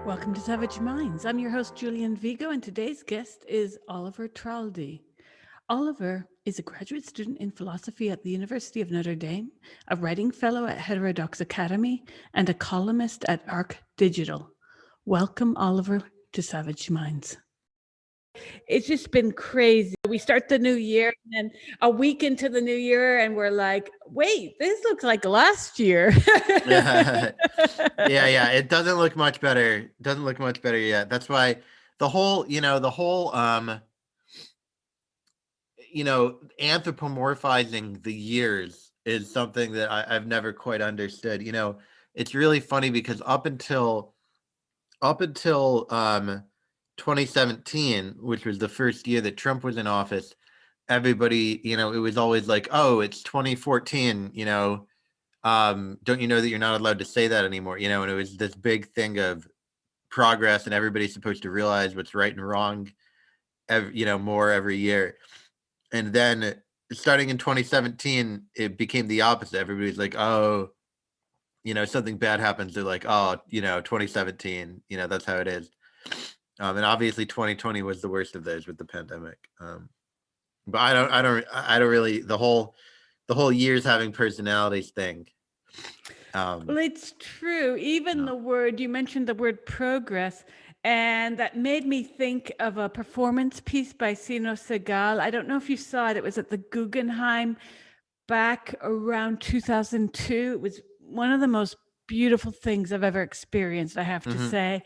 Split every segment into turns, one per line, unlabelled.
Welcome to Savage Minds. I'm your host, Julian Vigo, and today's guest is Oliver Traldi. Oliver is a graduate student in philosophy at the University of Notre Dame, a writing fellow at Heterodox Academy, and a columnist at Arc Digital. Welcome, Oliver, to Savage Minds. It's just been crazy. We start the new year, and then a week into the new year, and we're like, wait, this looks like last year.
Yeah. It doesn't look much better. Doesn't look much better yet. That's why anthropomorphizing the years is something that I've never quite understood. It's really funny because up until 2017, which was the first year that Trump was in office, everybody, it was always like, oh, it's 2014, don't you know that you're not allowed to say that anymore? And it was this big thing of progress, and everybody's supposed to realize what's right and wrong, more every year. And then starting in 2017, it became the opposite. Everybody's like, oh, something bad happens. They're like, oh, 2017, that's how it is. And obviously 2020 was the worst of those with the pandemic. But I don't really, the whole years having personalities thing.
Well, it's true. Even the word, you mentioned the word progress, and that made me think of a performance piece by Sino Segal. I don't know if you saw it. It was at the Guggenheim back around 2002. It was one of the most beautiful things I've ever experienced, I have to say.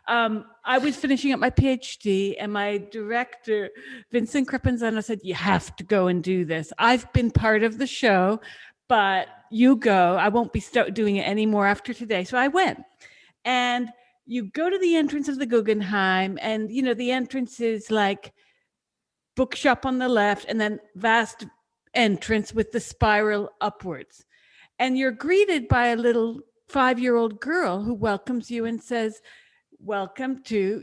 I was finishing up my PhD, and my director, Vincent Crepenzano, said, you have to go and do this. I've been part of the show, but you go. I won't be doing it anymore after today. So I went. And you go to the entrance of the Guggenheim, and, the entrance is like bookshop on the left, and then vast entrance with the spiral upwards. And you're greeted by a little 5-year-old girl who welcomes you and says, welcome to,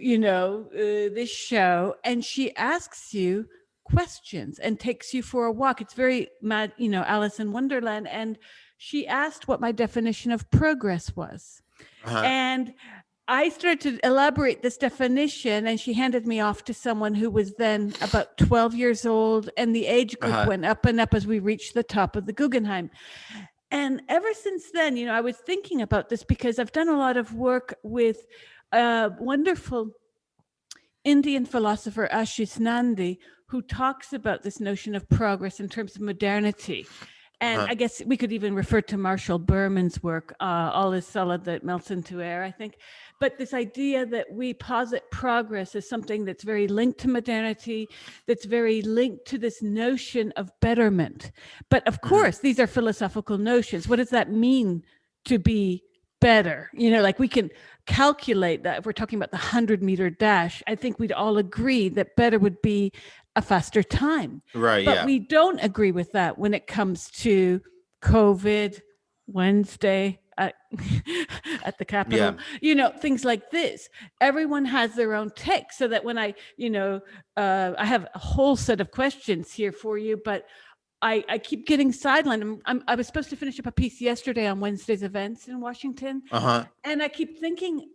this show. And she asks you questions and takes you for a walk. It's very mad, Alice in Wonderland. And she asked what my definition of progress was. And I started to elaborate this definition, and she handed me off to someone who was then about 12 years old. And the age group went up and up as we reached the top of the Guggenheim. And ever since then, I was thinking about this because I've done a lot of work with a wonderful Indian philosopher, Ashish Nandi, who talks about this notion of progress in terms of modernity. And I guess we could even refer to Marshall Berman's work, All is Solid That Melts into Air, I think. But this idea that we posit progress as something that's very linked to modernity, that's very linked to this notion of betterment. But of course, these are philosophical notions. What does that mean to be better? Like we can calculate that. If we're talking about the 100-meter dash, I think we'd all agree that better would be a faster time.
Right.
But we don't agree with that when it comes to COVID, Wednesday at the Capitol, things like this. Everyone has their own take, so that when I have a whole set of questions here for you, but I keep getting sidelined. I was supposed to finish up a piece yesterday on Wednesday's events in Washington. And I keep thinking,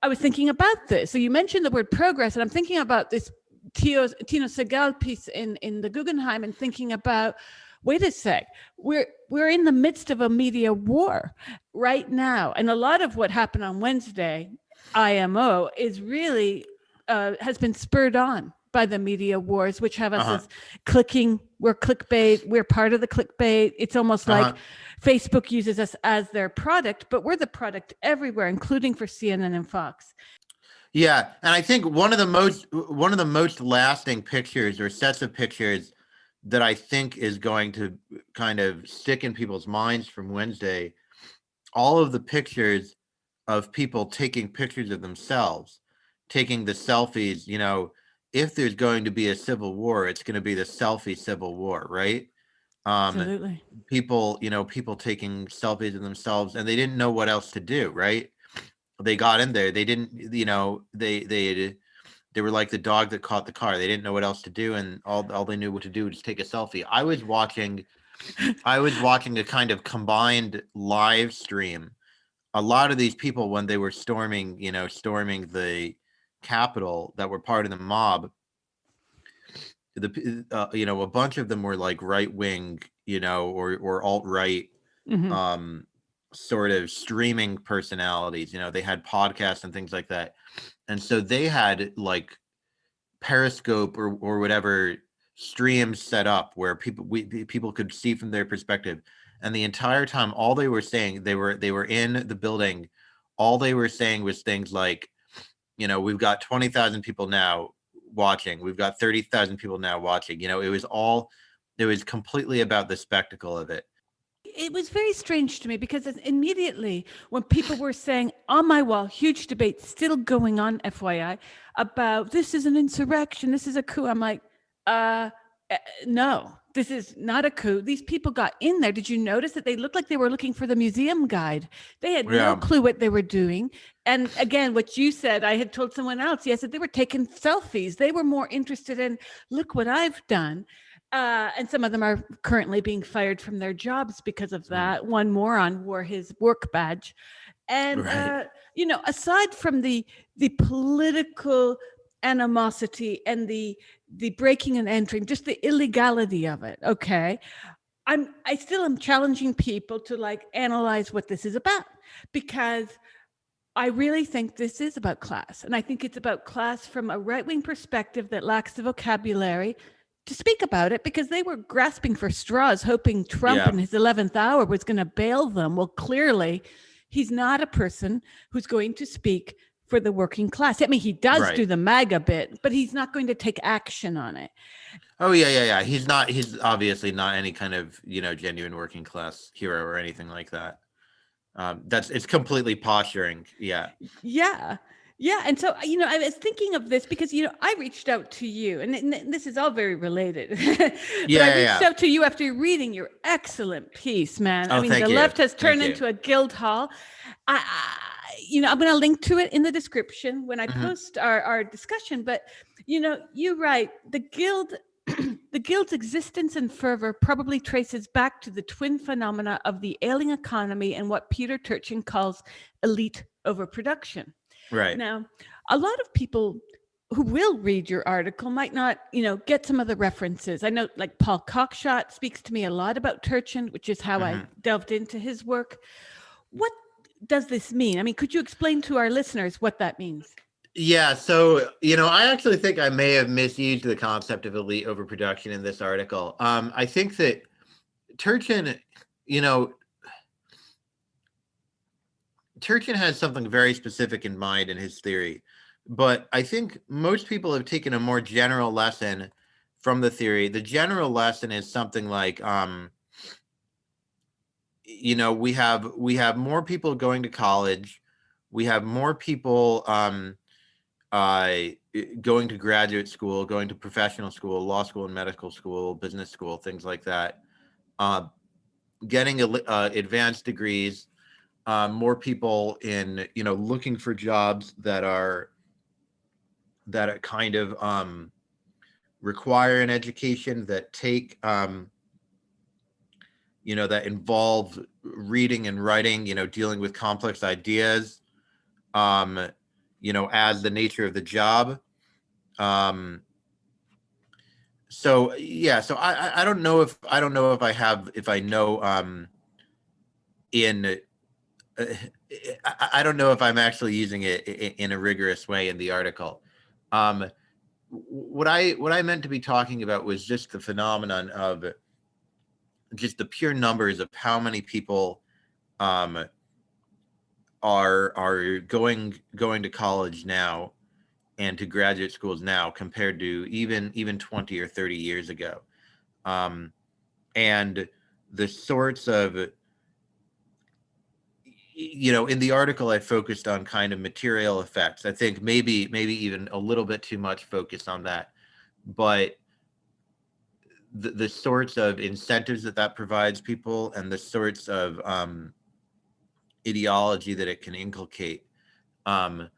I was thinking about this. So you mentioned the word progress, and I'm thinking about this Tino Segal piece in the Guggenheim, and thinking about, wait a sec, we're in the midst of a media war right now. And a lot of what happened on Wednesday, IMO, is really has been spurred on by the media wars, which have us as clicking. We're clickbait. We're part of the clickbait. It's almost like Facebook uses us as their product, but we're the product everywhere, including for CNN and Fox.
Yeah, and I think one of the most lasting pictures or sets of pictures that I think is going to kind of stick in people's minds from Wednesday, all of the pictures of people taking pictures of themselves, taking the selfies. If there's going to be a civil war, it's going to be the selfie civil war, right?
Absolutely.
People taking selfies of themselves, and they didn't know what else to do, right? They got in there. They didn't, they were like the dog that caught the car. They didn't know what else to do, and all they knew what to do was take a selfie. I was watching a kind of combined live stream a lot of these people, when they were storming the Capitol, that were part of the mob, a bunch of them were like right wing, or alt right,
Hmm.
um, sort of streaming personalities. They had podcasts and things like that, and so they had like Periscope or whatever streams set up where people could see from their perspective, and the entire time, all they were saying, they were in the building, all they were saying was things like, we've got 20,000 people now watching, we've got 30,000 people now watching. It was completely about the spectacle of it.
It was very strange to me because immediately when people were saying on my wall, huge debate still going on, FYI, about this is an insurrection, this is a coup. I'm like, uh, no, this is not a coup. These people got in there. Did you notice that they looked like they were looking for the museum guide? They had no
Yeah,
clue what they were doing. And again, what you said, I had told someone else, yes, that they were taking selfies. They were more interested in, look what I've done. And some of them are currently being fired from their jobs because of that. One moron wore his work badge. And,
right.
aside from the political animosity and the breaking and entering, just the illegality of it, okay, I still am challenging people to like analyze what this is about, because I really think this is about class. And I think it's about class from a right wing perspective that lacks the vocabulary to speak about it, because they were grasping for straws, hoping Trump
Yeah,
in his 11th hour was going to bail them. Well, clearly, he's not a person who's going to speak for the working class. I mean, he does
right.
do the MAGA bit, but he's not going to take action on it.
Oh yeah, yeah, yeah. He's obviously not any kind of, genuine working class hero or anything like that. It's completely posturing. Yeah.
Yeah. Yeah. And so, I was thinking of this because, I reached out to you, and this is all very related, but
Yeah,
I
yeah,
reached
yeah.
out to you after reading your excellent piece, man. I
Oh,
mean, the
thank you.
left has
Thank
turned
you.
into a guild hall. I'm going to link to it in the description when I
Hmm.
post our discussion. But, you're right. The guild, the guild's existence and fervor probably traces back to the twin phenomena of the ailing economy and what Peter Turchin calls elite overproduction.
Right.
Now, a lot of people who will read your article might not, get some of the references. I know like Paul Cockshott speaks to me a lot about Turchin, which is how I
Hmm.
delved into his work. What does this mean? I mean, could you explain to our listeners what that means?
Yeah. So, I actually think I may have misused the concept of elite overproduction in this article. I think that Turchin, you know, Turchin has something very specific in mind in his theory, but I think most people have taken a more general lesson from the theory. The general lesson is something like, we have more people going to college, we have more people uh, going to graduate school, going to professional school, law school and medical school, business school, things like that, uh, getting advanced degrees, more people in, looking for jobs that are kind of require an education, that take that involve reading and writing, dealing with complex ideas, um, as the nature of the job. Um, so yeah, so I don't know if I know in I don't know if I'm actually using it in a rigorous way in the article. Um, what I meant to be talking about was just the phenomenon of just the pure numbers of how many people um, are going to college now and to graduate schools now compared to even 20 or 30 years ago, um, and the sorts of, in the article I focused on kind of material effects. I think maybe even a little bit too much focus on that, but the sorts of incentives that provides people, and the sorts of ideology that it can inculcate. Um,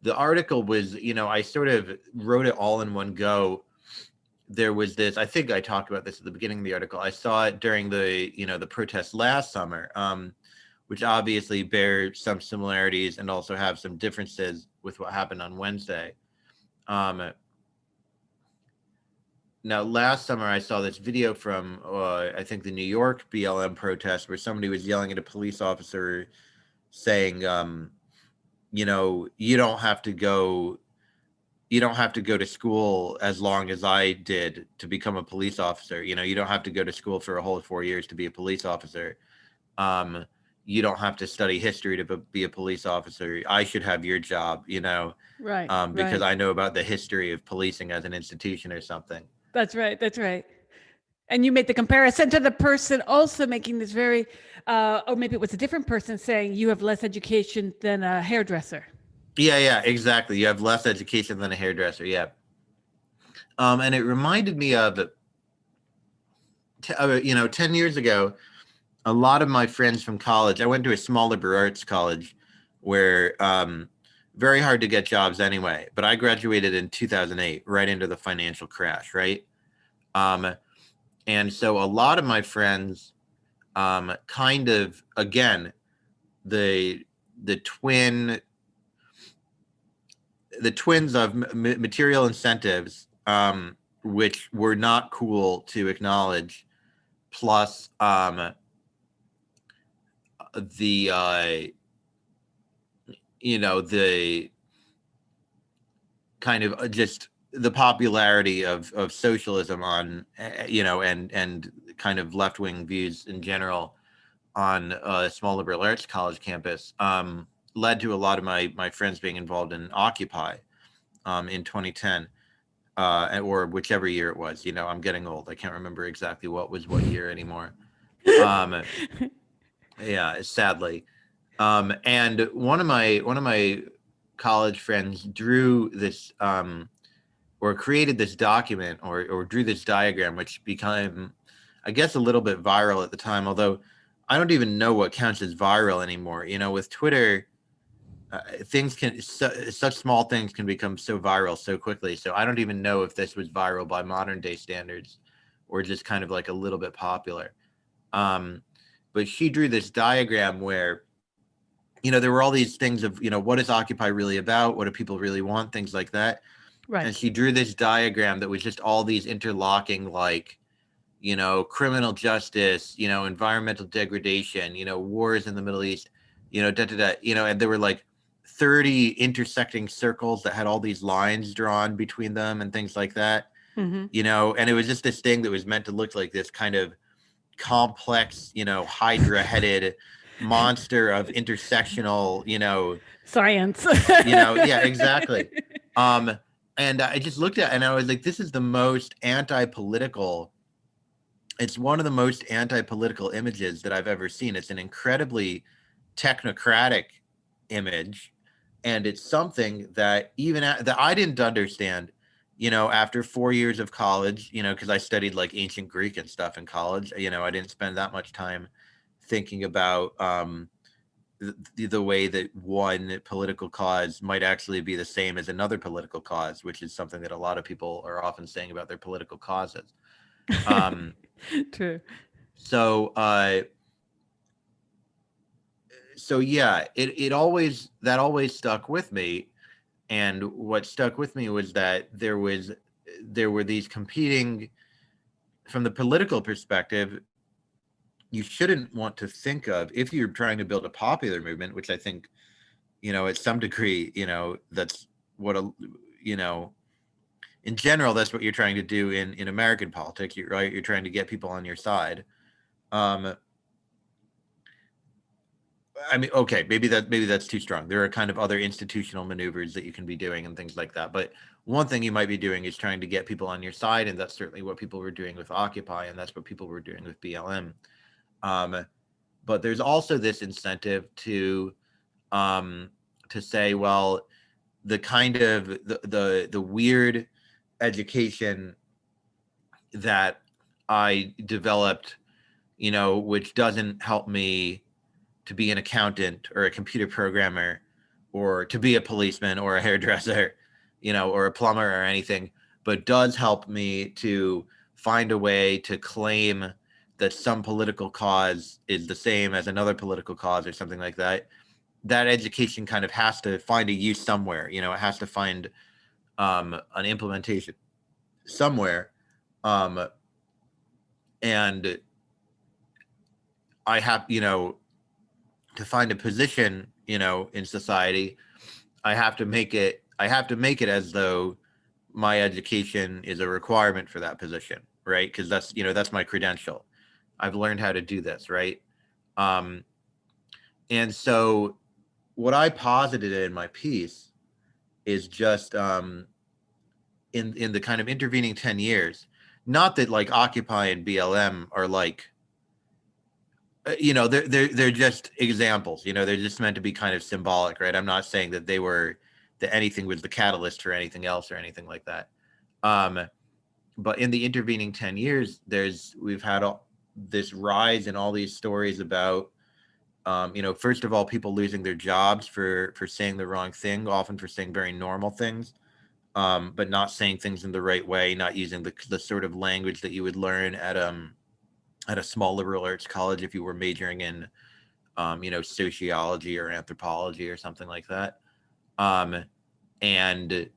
the article was, I sort of wrote it all in one go. There was this, I think I talked about this at the beginning of the article. I saw it during the protests last summer, which obviously bear some similarities and also have some differences with what happened on Wednesday. Now, last summer, I saw this video from, I think, the New York BLM protest where somebody was yelling at a police officer saying, you don't have to go to school as long as I did to become a police officer. You don't have to go to school for a whole 4 years to be a police officer. You don't have to study history to be a police officer. I should have your job,
Right,
because
right.
I know about the history of policing as an institution or something.
That's right. That's right. And you made the comparison to the person also making this very, or maybe it was a different person saying you have less education than a hairdresser.
Yeah, exactly. You have less education than a hairdresser. Yeah. And it reminded me of, 10 years ago, a lot of my friends from college, I went to a small liberal arts college where very hard to get jobs anyway, but I graduated in 2008, right into the financial crash, right? And so a lot of my friends kind of, again, the twins of material incentives, which were not cool to acknowledge, plus the the kind of just the popularity of socialism on and kind of left-wing views in general on a small liberal arts college campus led to a lot of my friends being involved in Occupy in 2010 or whichever year it was. I'm getting old. I can't remember exactly what was what year anymore. Yeah, sadly. And one of my college friends drew this or created this document or drew this diagram, which became, I guess, a little bit viral at the time, although I don't even know what counts as viral anymore. With Twitter, things such small things can become so viral so quickly. So I don't even know if this was viral by modern day standards or just kind of like a little bit popular. But she drew this diagram where, there were all these things of, what is Occupy really about? What do people really want? Things like that.
Right.
And she drew this diagram that was just all these interlocking, like, criminal justice, environmental degradation, wars in the Middle East, and there were like 30 intersecting circles that had all these lines drawn between them and things like that,
Mm-hmm.
And it was just this thing that was meant to look like this kind of complex, hydra-headed monster of intersectional,
Science.
yeah, exactly. And I just looked at it and I was like, this is the most anti-political. It's one of the most anti-political images that I've ever seen. It's an incredibly technocratic image. And it's something that that I didn't understand, after 4 years of college, because I studied like ancient Greek and stuff in college. I didn't spend that much time thinking about the way that one political cause might actually be the same as another political cause, which is something that a lot of people are often saying about their political causes.
True.
So, yeah, it always stuck with me, and what stuck with me was that there were these competing, from the political perspective. You shouldn't want to think of, if you're trying to build a popular movement, which I think, at some degree, that's what in general, that's what you're trying to do in American politics, right? You're trying to get people on your side. I mean, okay, maybe that's too strong. There are kind of other institutional maneuvers that you can be doing and things like that. But one thing you might be doing is trying to get people on your side, and that's certainly what people were doing with Occupy, and that's what people were doing with BLM. But there's also this incentive to say, well, the kind of the weird education that I developed, which doesn't help me to be an accountant or a computer programmer or to be a policeman or a hairdresser, or a plumber or anything, but does help me to find a way to claim that some political cause is the same as another political cause or something like that, that education kind of has to find a use somewhere. You know, it has to find an implementation somewhere. Um, and I have, to find a position, in society, I have to make it as though my education is a requirement for that position, right? Because that's my credential. I've learned how to do this, right? Um, and so what I posited in my piece is just in the kind of intervening 10 years, not that like Occupy and BLM are like, they're just examples. They're just meant to be kind of symbolic, right? I'm not saying that anything was the catalyst for anything else or anything like that. um but in the intervening 10 years, we've had this rise in all these stories about first of all, people losing their jobs for saying the wrong thing, often for saying very normal things, but not saying things in the right way, not using the sort of language that you would learn at a small liberal arts college if you were majoring in sociology or anthropology or something like that. Um, and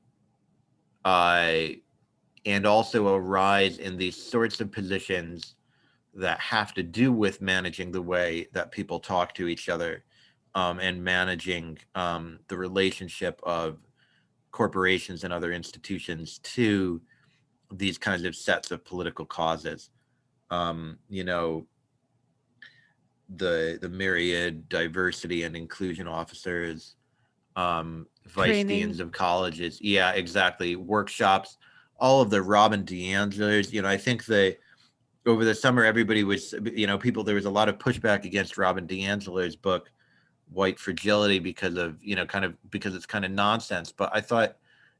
uh, and also a rise in these sorts of positions that have to do with managing the way that people talk to each other, and managing the relationship of corporations and other institutions to these kinds of sets of political causes. Um, you know, the myriad diversity and inclusion officers, vice deans
Training.
of colleges. Yeah, exactly. Workshops, all of the Robin DeAngelo's. I think over the summer, everybody was, there was a lot of pushback against Robin DeAngelo's book, White Fragility, because it's kind of nonsense. But I thought,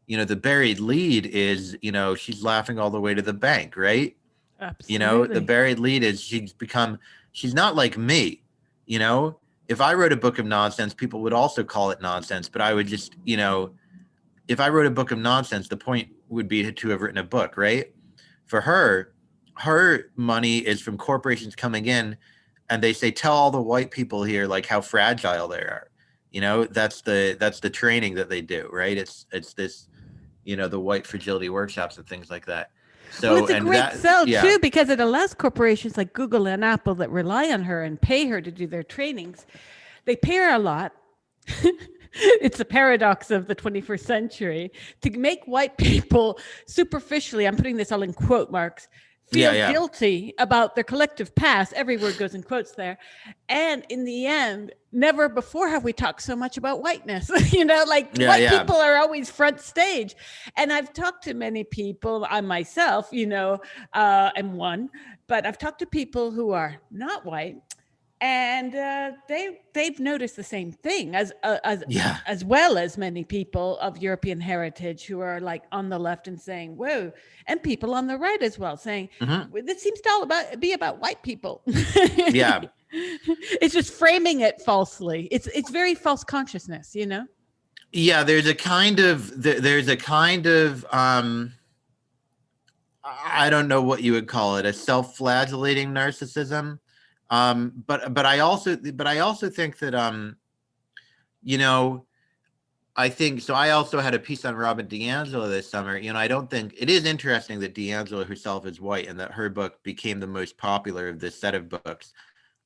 the buried lead is, she's laughing all the way to the bank, right? The
Absolutely.
buried lead is she's not like me. If I wrote a book of nonsense, people would also call it nonsense, but I would just, if I wrote a book of nonsense, the point would be to have written a book, right? For her money is from corporations coming in, and they say, tell all the white people here like how fragile they are. That's the training that they do, right? It's this, the white fragility workshops and things like that.
Well,
So,
it's a
and
great
that,
sell
yeah,
too because it allows corporations like Google and Apple that rely on her and pay her to do their trainings. They pay her a lot. It's a paradox of the 21st century to make white people superficially, I'm putting this all in quote marks,
yeah,
feel
yeah,
guilty about their collective past. Every word goes in quotes there. And in the end, never before have we talked so much about whiteness. Like
yeah,
white
yeah.
people are always front stage. And I've talked to many people, I myself, am one, but I've talked to people who are not white, and they've noticed the same thing
Yeah.
as well as many people of European heritage who are like on the left and saying, "Whoa," and people on the right as well saying,
Hmm.
"This seems to be about white people."
Yeah.
It's just framing it falsely. It's very false consciousness.
Yeah, there's a kind of I don't know what you would call it, a self-flagellating narcissism. But I also think that you know, I think so. I also had a piece on Robin DiAngelo this summer. I don't think it is interesting that DiAngelo herself is white and that her book became the most popular of this set of books.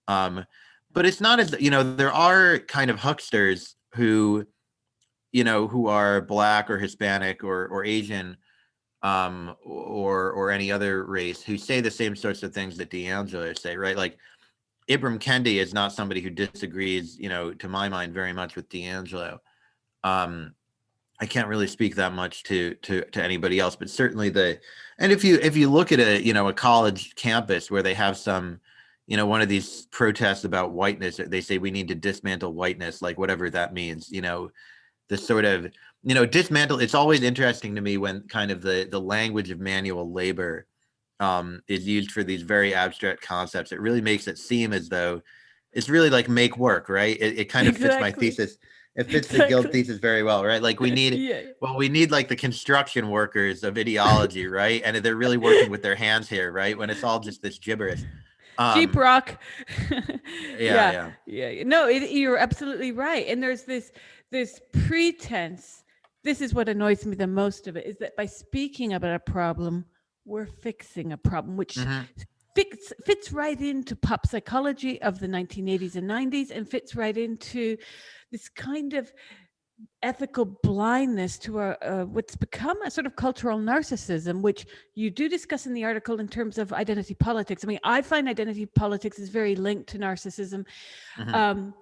Um, but it's not as there are kind of hucksters who are black or Hispanic or Asian, or any other race, who say the same sorts of things that DiAngelo say, right? Like Ibram Kendi is not somebody who disagrees, to my mind, very much with DiAngelo. Um, I can't really speak that much to anybody else, but certainly and if you look at a college campus where they have some, one of these protests about whiteness, they say we need to dismantle whiteness, like whatever that means, the sort of dismantle. It's always interesting to me when kind of the language of manual labor is used for these very abstract concepts. It really makes it seem as though it's really like make work, right? It kind of fits my
Exactly.
thesis. It fits the guild
Exactly.
thesis very well, right? Like
Yeah.
we need like the construction workers of ideology, right? And they're really working with their hands here, right? When it's all just this gibberish.
Jeep
Um,
rock.
yeah,
Yeah,
yeah.
yeah. No, you're absolutely right. And there's this pretense. This is what annoys me the most of it, is that by speaking about a problem, we're fixing a problem, which
Hmm.
fits right into pop psychology of the 1980s and 90s, and fits right into this kind of ethical blindness to what's become a sort of cultural narcissism, which you do discuss in the article in terms of identity politics. I mean, I find identity politics is very linked to narcissism,
Hmm.
um,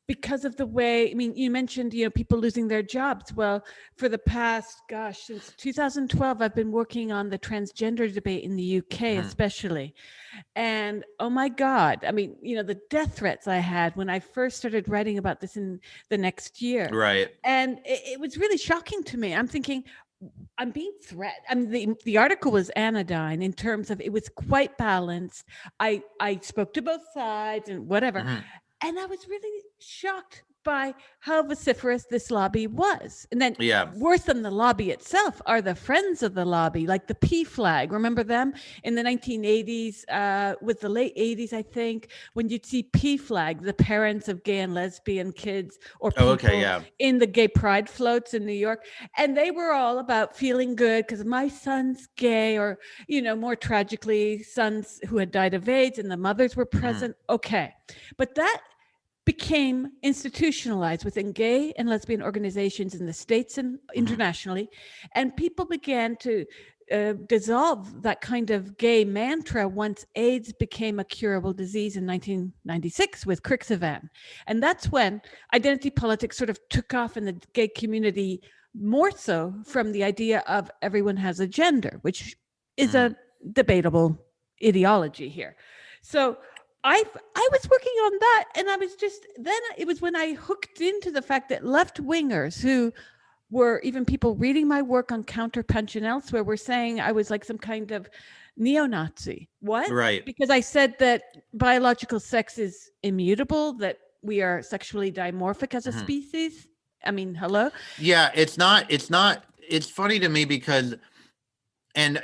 because of the way, I mean, you mentioned, people losing their jobs. Well, for the past, gosh, since 2012, I've been working on the transgender debate in the UK,
Hmm.
especially. And oh my God, I mean, the death threats I had when I first started writing about this in the next year.
Right.
And it was really shocking to me. I'm thinking, I'm being threatened. I mean, the article was anodyne in terms of, it was quite balanced. I spoke to both sides and whatever.
Hmm.
And I was really shocked by how vociferous this lobby was. And then,
Yeah.
worse than the lobby itself are the friends of the lobby, like the P flag. Remember them in the 1980s, with the late 80s, I think, when you'd see P flag, the parents of gay and lesbian kids or
Oh, okay.
people
Yeah.
in the gay pride floats in New York. And they were all about feeling good because my son's gay, or, more tragically, sons who had died of AIDS and the mothers were
Hmm.
present. Okay. But that became institutionalized within gay and lesbian organizations in the States and
Hmm.
internationally. And people began to dissolve that kind of gay mantra once AIDS became a curable disease in 1996 with Crixivan. And that's when identity politics sort of took off in the gay community, more so from the idea of everyone has a gender, which is
Hmm.
a debatable ideology here. So I was working on that, and I was just, then it was when I hooked into the fact that left wingers, who were even people reading my work on Counterpunch and elsewhere, were saying I was like some kind of neo-Nazi. What?
Right.
Because I said that biological sex is immutable, that we are sexually dimorphic as a
Hmm.
species. I mean, hello.
Yeah. It's not. It's not. It's funny to me because, and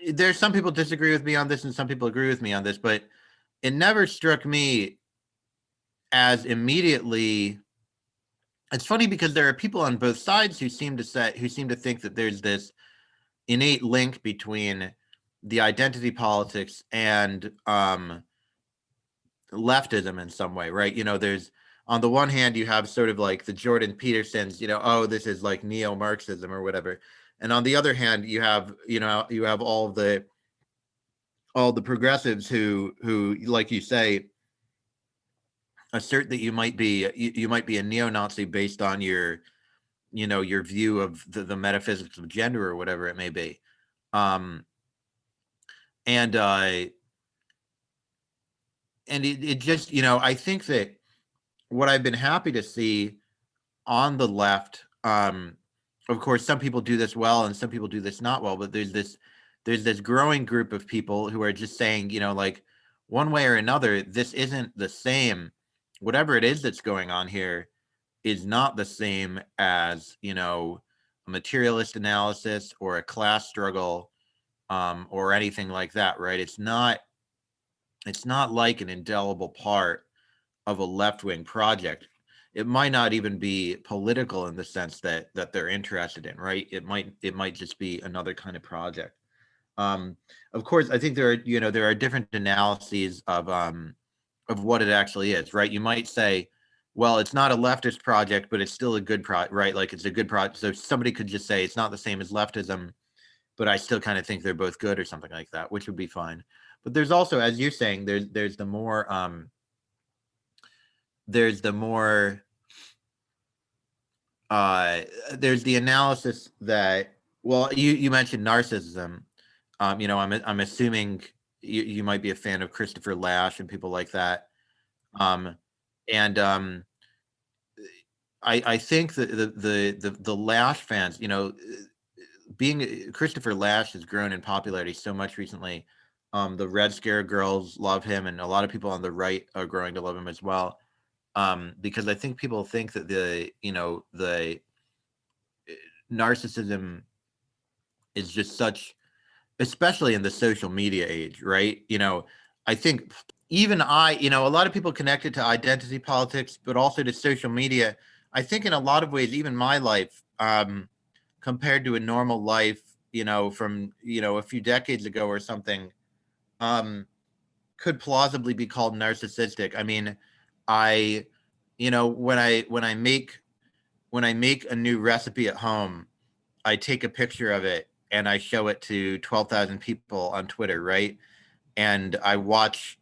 there's some people disagree with me on this, and some people agree with me on this, but it never struck me as immediately. It's funny because there are people on both sides who seem to think that there's this innate link between the identity politics and leftism in some way, right? There's, on the one hand, you have sort of like the Jordan Petersons, oh, this is like neo-Marxism or whatever, and on the other hand, you have all the progressives who, like you say, assert that you might be a neo-Nazi based on your view of the metaphysics of gender or whatever it may be. um and it just, I think that what I've been happy to see on the left, of course some people do this well and some people do this not well, but there's this growing group of people who are just saying, like, one way or another, this isn't the same. Whatever it is that's going on here is not the same as, a materialist analysis or a class struggle, or anything like that, right? It's not like an indelible part of a left-wing project. It might not even be political in the sense that they're interested in, right? It might just be another kind of project. Um, of course, I think there are different analyses of what it actually is, right? You might say, well, it's not a leftist project, but it's still a good right? Like, it's a good project. So somebody could just say it's not the same as leftism, but I still kind of think they're both good or something like that, which would be fine. But there's also, as you're saying, there's the more uh there's the analysis that, well, you mentioned narcissism. I'm assuming you might be a fan of Christopher Lasch and people like that. Um and I think that the Lash fans, being Christopher Lash has grown in popularity so much recently. The Red Scare girls love him, and a lot of people on the right are growing to love him as well. Because I think people think that the narcissism is just such, especially in the social media age, right? I think even a lot of people connect it to identity politics, but also to social media. I think in a lot of ways, even my life, compared to a normal life, from a few decades ago or something, um, could plausibly be called narcissistic. I mean, I, when I make a new recipe at home, I take a picture of it and I show it to 12,000 people on Twitter, right? And I watch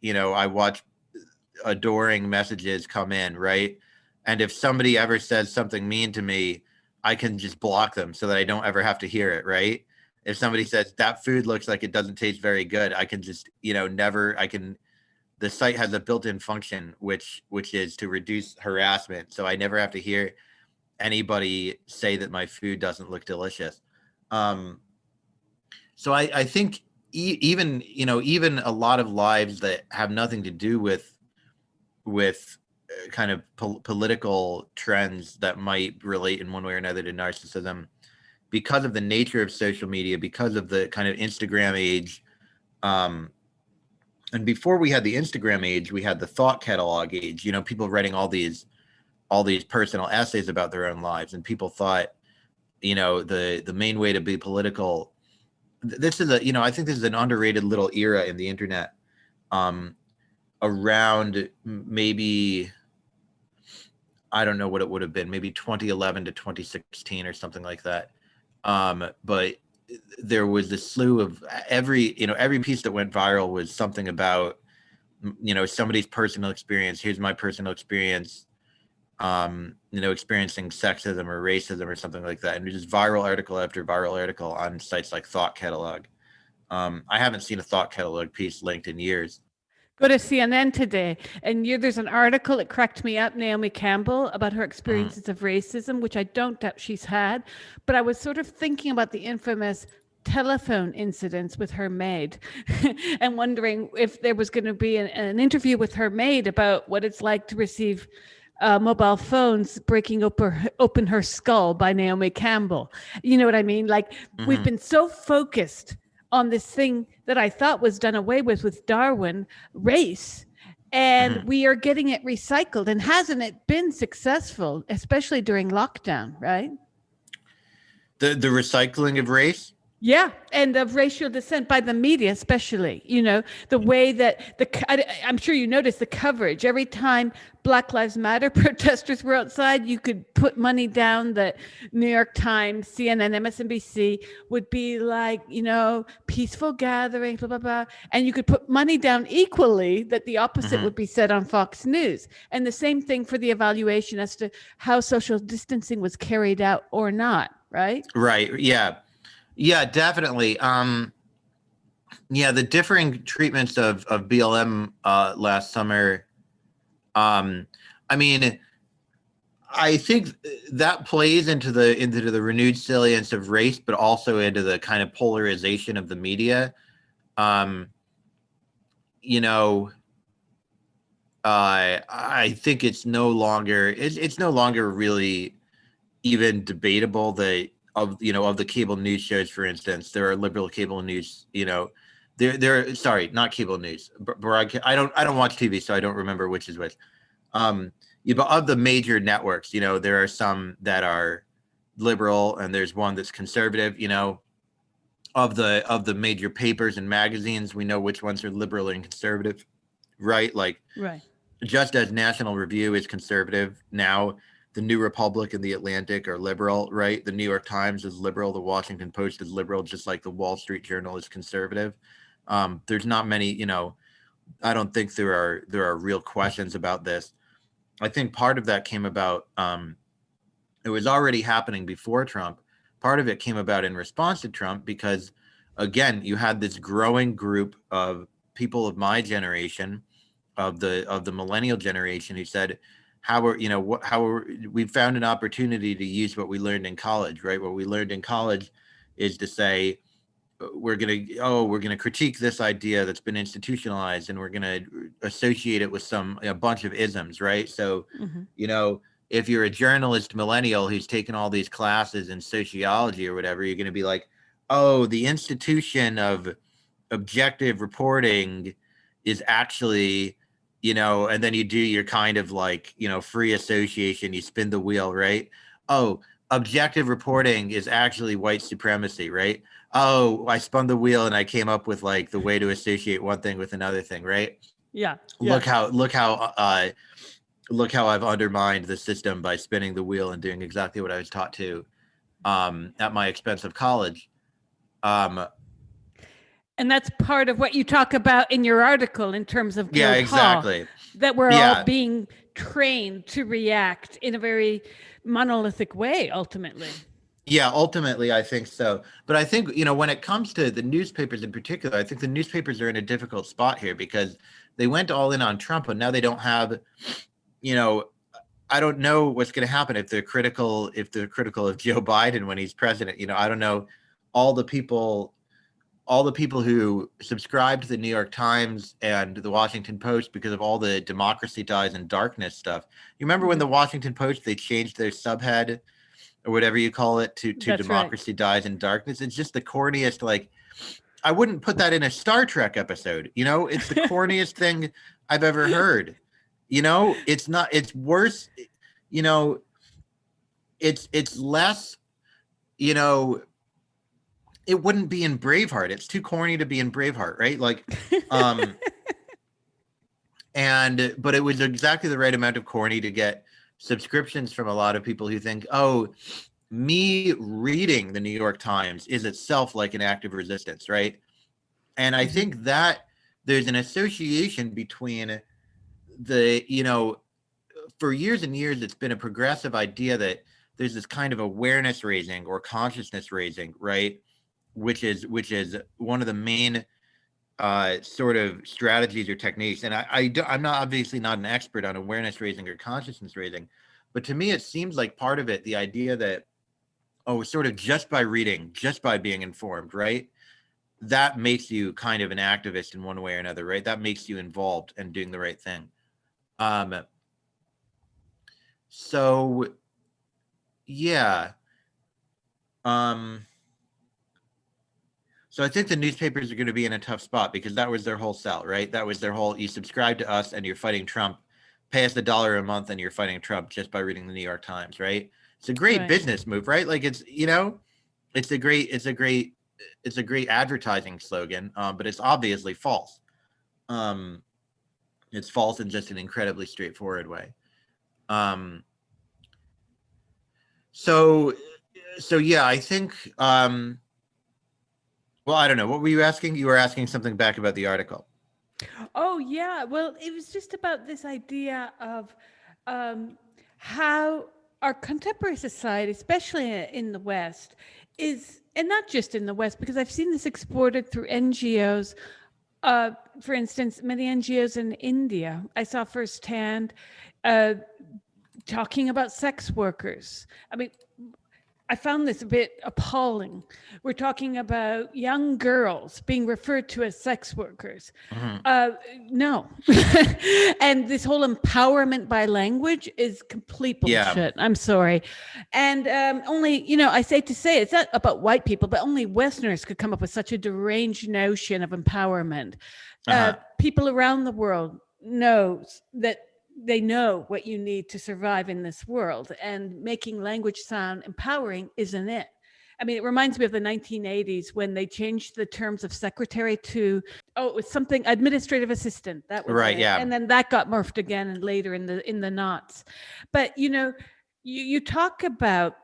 adoring messages come in, right? And if somebody ever says something mean to me, I can just block them so that I don't ever have to hear it, right? If somebody says that food looks like it doesn't taste very good, I can just, never I can the site has a built-in function which is to reduce harassment, so I never have to hear anybody say that my food doesn't look delicious. Um, so I think even even a lot of lives that have nothing to do with kind of political trends that might relate in one way or another to narcissism, because of the nature of social media, because of the kind of Instagram age. um, and before we had the Instagram age, we had the thought catalog age. People writing all these personal essays about their own lives, and people thought, the main way to be political. This is I think this is an underrated little era in the internet. Um, Around maybe, I don't know what it would have been, maybe 2011 to 2016 or something like that. But there was this slew of every piece that went viral was something about somebody's personal experience. Here's my personal experience, experiencing sexism or racism or something like that, and just viral article after viral article on sites like Thought Catalog. I haven't seen a Thought Catalog piece linked in years.
Go to CNN today, and there's an article that cracked me up, Naomi Campbell, about her
Mhm.
experiences of racism, which I don't doubt she's had. But I was sort of thinking about the infamous telephone incidents with her maid and wondering if there was going to be an interview with her maid about what it's like to receive mobile phones breaking open her skull by Naomi Campbell. You know what I mean? Like, we've
Mhm.
been so focused on this thing that I thought was done away with Darwin, race. And
Mhm.
we are getting it recycled. And hasn't it been successful, especially during lockdown, right?
The recycling of race.
Yeah, and of racial descent by the media, especially. The way that I'm sure you noticed the coverage. Every time Black Lives Matter protesters were outside, you could put money down that New York Times, CNN, MSNBC would be like, peaceful gathering, blah, blah, blah. And you could put money down equally that the opposite
Mhm.
would be said on Fox News. And the same thing for the evaluation as to how social distancing was carried out or not, right?
Right. Yeah. Yeah. Definitely. Yeah. The differing treatments of BLM last summer. Um, I mean, I think that plays into the renewed salience of race, but also into the kind of polarization of the media. Um, you know, I think it's no longer really even debatable that of the cable news shows, for instance, there are liberal cable news. There sorry, not cable news. I don't watch TV, so I don't remember which is which. But of the major networks, there are some that are liberal and there's one that's conservative. Of the major papers and magazines, we know which ones are liberal and conservative, right? Like,
Right.
just as National Review is conservative now, the New Republic and the Atlantic are liberal, right? The New York Times is liberal, the Washington Post is liberal, just like the Wall Street Journal is conservative. There's not many, I don't think there are real questions about this. I think part of that came about. It was already happening before Trump. Part of it came about in response to Trump because, again, you had this growing group of people of my generation, of the millennial generation, who said, "How are what how are we found an opportunity to use what we learned in college, right? What we learned in college is to say, we're gonna critique this idea that's been institutionalized, and we're gonna associate it with a bunch of isms, right? So,
Mhm.
you know, if you're a journalist millennial who's taken all these classes in sociology or whatever, you're gonna be like, oh, the institution of objective reporting is actually, and then you do your kind of like, free association, you spin the wheel, right? Oh, objective reporting is actually white supremacy, right? Oh, I spun the wheel and I came up with like the way to associate one thing with another thing, right?
Yeah.
Look how look how I've undermined the system by spinning the wheel and doing exactly what I was taught to at my expensive college. Um,
And that's part of what you talk about in your article in terms of
yeah,
Guildhall,
exactly.
that we're all
Yeah,
being trained to react in a very monolithic way, ultimately.
yeah, ultimately, I think so. But I think, when it comes to the newspapers in particular, I think the newspapers are in a difficult spot here because they went all in on Trump, and now they don't have, you know, I don't know what's going to happen if they're critical of Joe Biden when he's president. I don't know all the people all the people who subscribe to the New York Times and the Washington Post because of all the democracy dies in darkness stuff. You remember when the Washington Post, they changed their subhead or whatever you call it to
That's right.
democracy dies in darkness? It's just the corniest, like, I wouldn't put that in a Star Trek episode. It's the corniest thing I've ever heard. It's not, it's worse. You know, it's less, you know, it wouldn't be in Braveheart. It's too corny to be in Braveheart, right? Like, um, but it was exactly the right amount of corny to get subscriptions from a lot of people who think, oh, me reading the New York Times is itself like an act of resistance, right? And I think that there's an association between for years and years, it's been a progressive idea that there's this kind of awareness raising or consciousness raising, right? Which is one of the main sort of strategies or techniques. And I'm not obviously not an expert on awareness raising or consciousness raising, but to me, it seems like part of it, the idea that, oh, sort of just by reading, just by being informed, right? That makes you kind of an activist in one way or another, right? That makes you involved and doing the right thing. Um, so yeah. So I think the newspapers are going to be in a tough spot because that was their whole sell, right? That was their whole, you subscribe to us and you're fighting Trump, pay us $1 a month and you're fighting Trump just by reading the New York Times, right? It's a great business move, right? Like it's a great advertising slogan, but it's obviously false. It's false in just an incredibly straightforward way. So yeah, I think, well, I don't know. What were you asking? You were asking something back about the article.
Oh, yeah. Well, it was just about this idea of how our contemporary society, especially in the West, is, and not just in the West, because I've seen this exported through NGOs. For instance, many NGOs in India, I saw firsthand talking about sex workers. I mean, I found this a bit appalling. We're talking about young girls being referred to as sex workers. No. And this whole empowerment by language is complete bullshit. I'm sorry. And only, I say to say, it's not about white people, but only Westerners could come up with such a deranged notion of empowerment. People around the world knows that they know what you need to survive in this world, and making language sound empowering isn't it. I mean, it reminds me of the 1980s when they changed the terms of secretary to, it was something administrative assistant. That was
right.
it.
Yeah.
And then that got morphed again and later in the knots. But you talk about,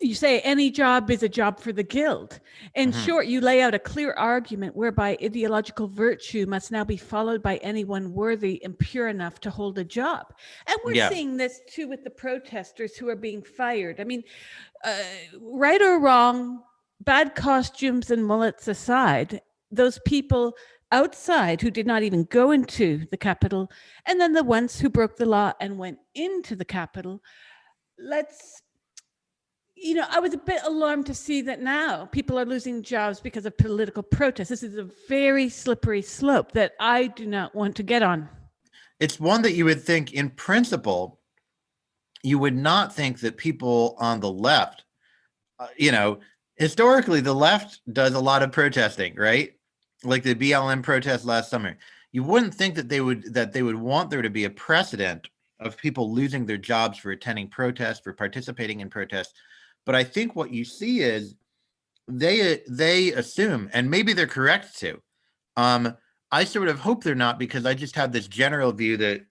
you say any job is a job for the guild. In short, you lay out a clear argument whereby ideological virtue must now be followed by anyone worthy and pure enough to hold a job. And we're seeing this too with the protesters who are being fired. I mean, right or wrong, bad costumes and mullets aside, those people outside who did not even go into the Capitol, and then the ones who broke the law and went into the Capitol, I was a bit alarmed to see that now people are losing jobs because of political protest. This is a very slippery slope that I do not want to get on.
It's one that you would think, in principle, you would not think that people on the left, historically, the left does a lot of protesting, right? Like the BLM protest last summer. you wouldn't think that they would want there to be a precedent of people losing their jobs for attending protests, for participating in protests. But I think what you see is they assume, and maybe they're correct too. I sort of hope they're not, because I just have this general view that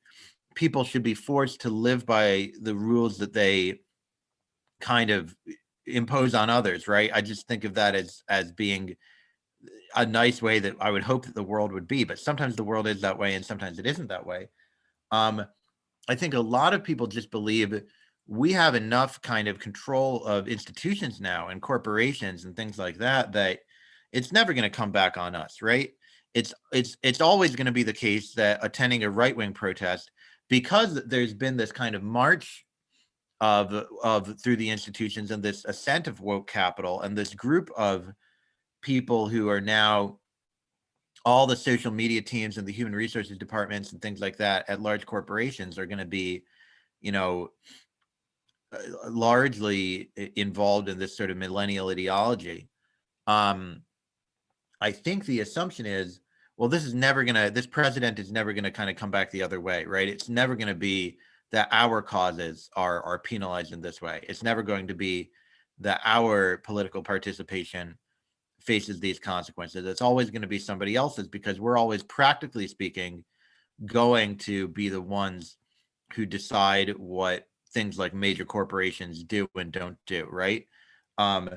people should be forced to live by the rules that they kind of impose on others, right? I just think of that as being a nice way that I would hope that the world would be. But sometimes the world is that way, and sometimes it isn't that way. Um, I think a lot of people just believe we have enough kind of control of institutions now and corporations and things like that that it's never going to come back on us, right? It's always going to be the case that attending a right-wing protest, because there's been this kind of march of through the institutions and this ascent of woke capital and this group of people who are now all the social media teams and the human resources departments and things like that at large corporations are going to be, you know, largely involved in this sort of millennial ideology. I think the assumption is, well, this president is never gonna kind of come back the other way, right? It's never gonna be that our causes are penalized in this way. It's never going to be that our political participation faces these consequences. It's always going to be somebody else's, because we're always, practically speaking, going to be the ones who decide what things like major corporations do and don't do, right? Um,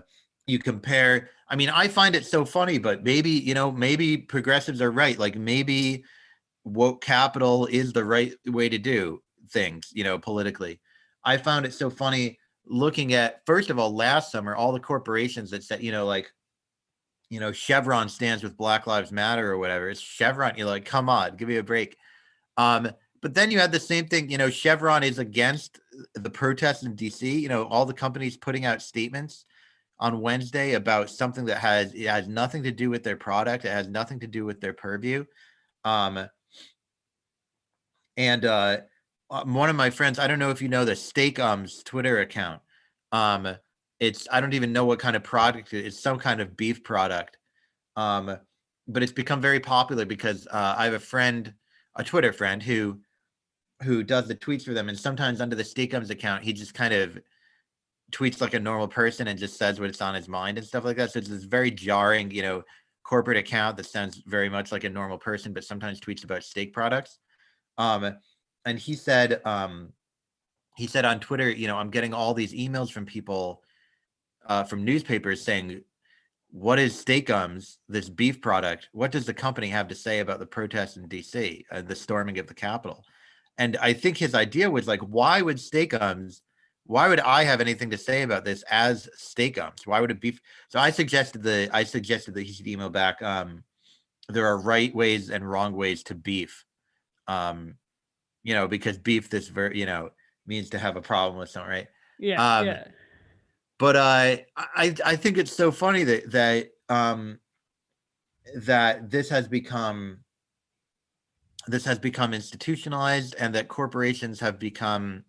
you compare, I mean, I find it so funny, but maybe progressives are right. Like maybe woke capital is the right way to do things, politically. I found it so funny looking at, first of all, last summer, all the corporations that said, like, Chevron stands with Black Lives Matter or whatever. It's Chevron. You're like, come on, give me a break. But then you had the same thing, Chevron is against the protests in DC, all the companies putting out statements on Wednesday about something that has nothing to do with their product. It has nothing to do with their purview. And one of my friends, I don't know if you know the Steakums Twitter account. I don't even know what kind of product it is. It's some kind of beef product. But it's become very popular because I have a Twitter friend who does the tweets for them, and sometimes under the Steakums account, he just kind of tweets like a normal person and just says what's on his mind and stuff like that. So it's this very jarring, corporate account that sounds very much like a normal person, but sometimes tweets about steak products. And he said on Twitter, I'm getting all these emails from people, from newspapers saying, what is Steakums, this beef product? What does the company have to say about the protests in DC, the storming of the Capitol? And I think his idea was like, why would I have anything to say about this as Steakums? Why would it be? So I suggested that he should email back. There are right ways and wrong ways to beef. Because beef, means to have a problem with something, right?
Yeah.
But I think it's so funny that this has become institutionalized, and that corporations have become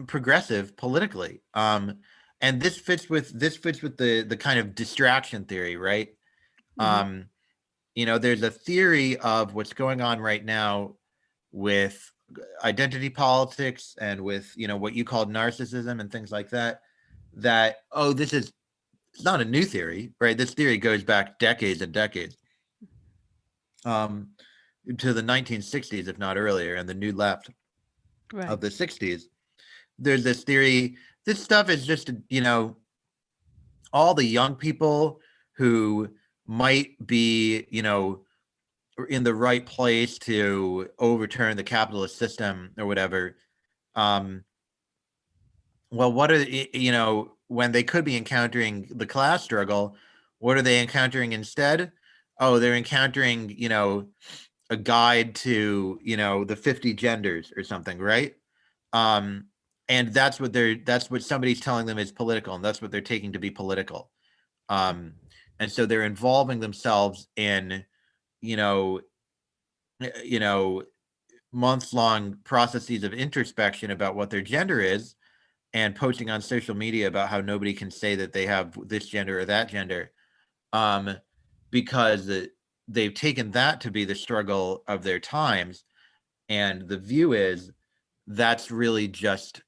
progressive politically. And this fits with the kind of distraction theory, right? Mm-hmm. There's a theory of what's going on right now with identity politics and with what you called narcissism and things like that. It's not a new theory, right? This theory goes back decades and decades, to the 1960s, if not earlier, and the New Left of the 60s. There's this theory. This stuff is just, all the young people who might be, in the right place to overturn the capitalist system or whatever. Well, what are, when they could be encountering the class struggle, what are they encountering instead? Oh, they're encountering, a guide to, the 50 genders or something, right? And that's what somebody's telling them is political, and that's what they're taking to be political. And so they're involving themselves in, months-long processes of introspection about what their gender is, and posting on social media about how nobody can say that they have this gender or that gender, because they've taken that to be the struggle of their times, and the view is that's really just,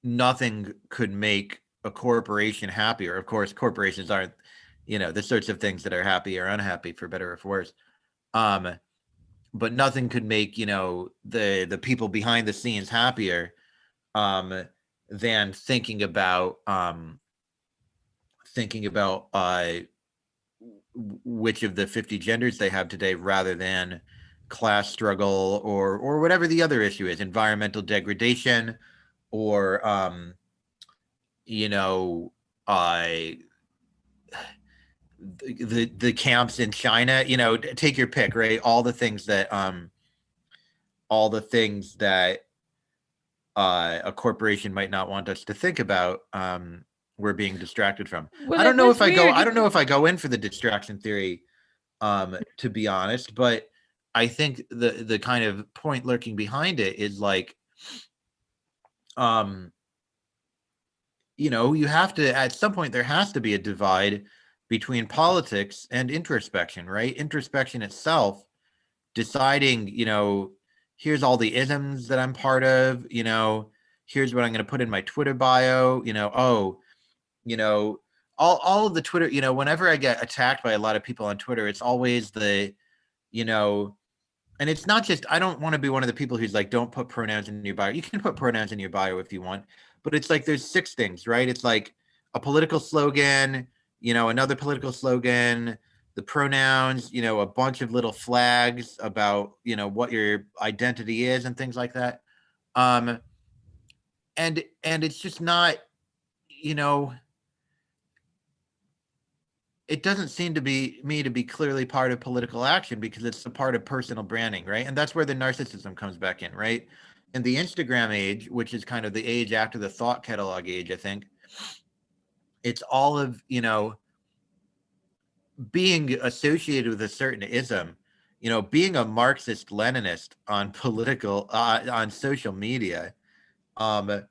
nothing could make a corporation happier. Of course, corporations aren't, the sorts of things that are happy or unhappy, for better or for worse. Um, but nothing could make, the people behind the scenes happier, um, than thinking about which of the 50 genders they have today, rather than class struggle, or whatever the other issue is, environmental degradation, or you know uh the camps in China, take your pick, right? All the things that a corporation might not want us to think about, we're being distracted from.
Well,
I
it
don't know
was
if I go
weird.
I don't know if I go in for the distraction theory, to be honest, but I think the kind of point lurking behind it is like, um you have to, at some point, there has to be a divide between politics and introspection, right? Introspection itself, deciding, here's all the isms that I'm part of, here's what I'm going to put in my Twitter bio, you know, all of the Twitter, whenever I get attacked by a lot of people on Twitter, it's always you know, and it's not just, I don't want to be one of the people who's like, don't put pronouns in your bio. You can put pronouns in your bio if you want, but it's like there's 6 things, right? It's like a political slogan, another political slogan, the pronouns, a bunch of little flags about, what your identity is and things like that. Um, and it's just not, you know, it doesn't seem to be me to be clearly part of political action, because it's a part of personal branding, right? And that's where the narcissism comes back in, right? In the Instagram age, which is kind of the age after the thought catalog age, I think, it's all of, being associated with a certain ism, being a Marxist Leninist on on social media, um,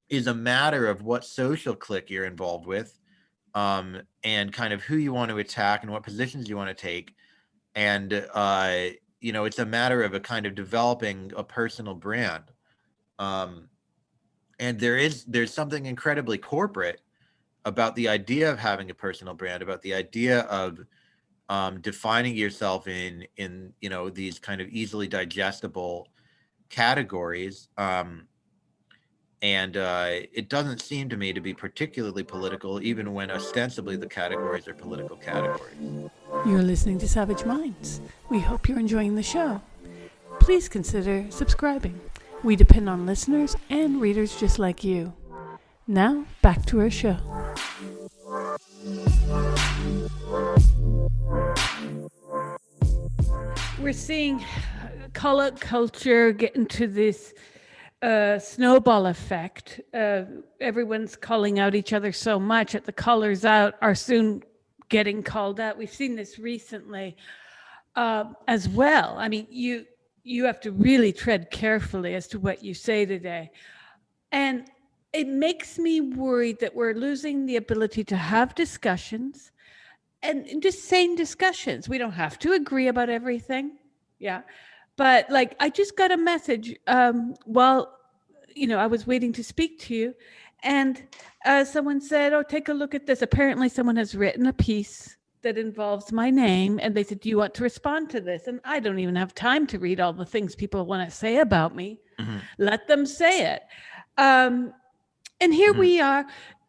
is a matter of what social clique you're involved with, and kind of who you want to attack and what positions you want to take. And it's a matter of a kind of developing a personal brand. um and there's something incredibly corporate about the idea of having a personal brand, about the idea of defining yourself in these kind of easily digestible categories. And it doesn't seem to me to be particularly political, even when ostensibly the categories are political categories.
You're listening to Savage Minds. We hope you're enjoying the show. Please consider subscribing. We depend on listeners and readers just like you. Now, back to our show. We're seeing color culture get into this snowball effect. Everyone's calling out each other so much that the callers out are soon getting called out. We've seen this recently as well. I mean, you have to really tread carefully as to what you say today. And it makes me worried that we're losing the ability to have discussions, and just sane discussions. We don't have to agree about everything. Yeah. But like, I just got a message while, I was waiting to speak to you. And someone said, oh, take a look at this. Apparently someone has written a piece that involves my name. And they said, do you want to respond to this? And I don't even have time to read all the things people want to say about me. Mm-hmm. Let them say it. And here we are,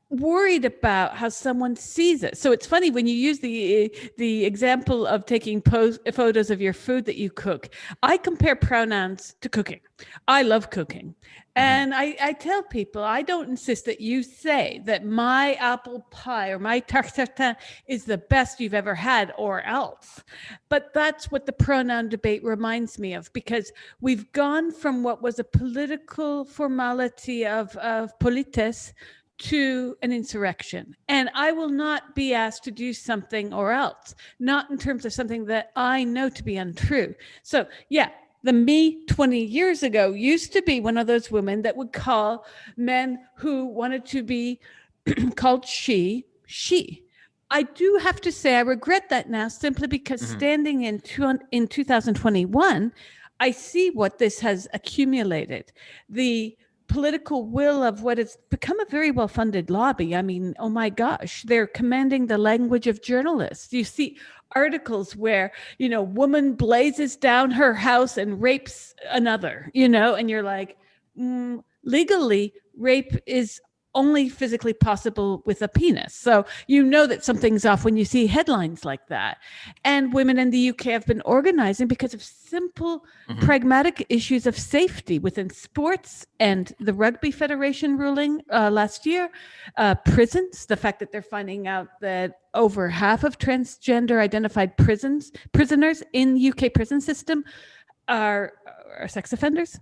worried about how someone sees it. So it's funny when you use the example of taking photos of your food that you cook. I compare pronouns to cooking. I love cooking. And I tell people, I don't insist that you say that my apple pie or my tarte tatin is the best you've ever had, or else. But that's what the pronoun debate reminds me of, because we've gone from what was a political formality of politesse to an insurrection. And I will not be asked to do something or else, not in terms of something that I know to be untrue. So yeah, the me 20 years ago used to be one of those women that would call men who wanted to be called she. I do have to say I regret that now, simply because
Mhm.
standing in 2021, I see what this has accumulated. The political will of what has become a very well-funded lobby. I mean, oh my gosh, they're commanding the language of journalists. You see articles where, woman blazes down her house and rapes another, and you're like, legally, rape is only physically possible with a penis. So you know that something's off when you see headlines like that. And women in the UK have been organizing because of simple, pragmatic issues of safety within sports and the Rugby Federation ruling last year. Prisons, the fact that they're finding out that over half of transgender identified prisoners in UK prison system are sex offenders.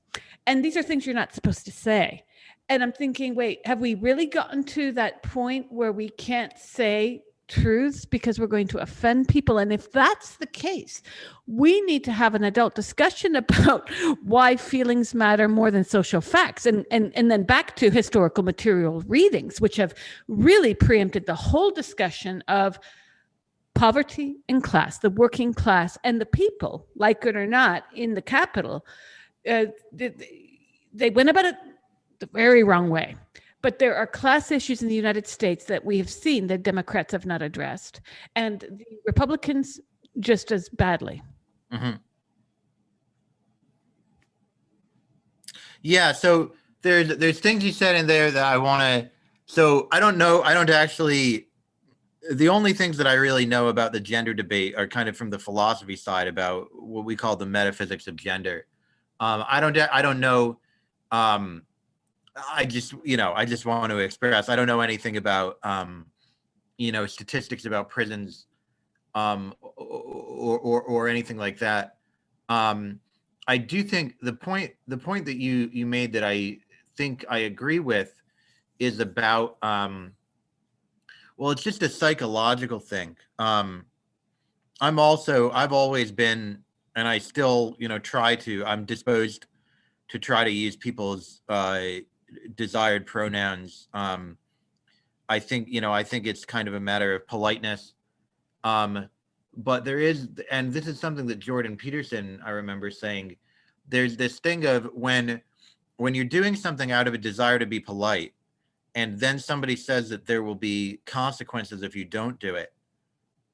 And these are things you're not supposed to say. And I'm thinking, wait, have we really gotten to that point where we can't say truths because we're going to offend people? And if that's the case, we need to have an adult discussion about why feelings matter more than social facts. And then back to historical material readings, which have really preempted the whole discussion of poverty and class, the working class, and the people, like it or not, in the capital. They went about it the very wrong way. But there are class issues in the United States that we have seen that Democrats have not addressed, and the Republicans just as badly.
Yeah, so there's things you said in there that I want to. So I don't know. I don't actually. The only things that I really know about the gender debate are kind of from the philosophy side about what we call the metaphysics of gender. I don't know. I just want to express. I don't know anything about statistics about prisons, or anything like that. I do think the point that you made that I think I agree with is about well, it's just a psychological thing. I've always been, and I still, I'm disposed to try to use people's desired pronouns. I think it's kind of a matter of politeness. But there is, and this is something that Jordan Peterson, I remember saying, there's this thing of when you're doing something out of a desire to be polite, and then somebody says that there will be consequences if you don't do it,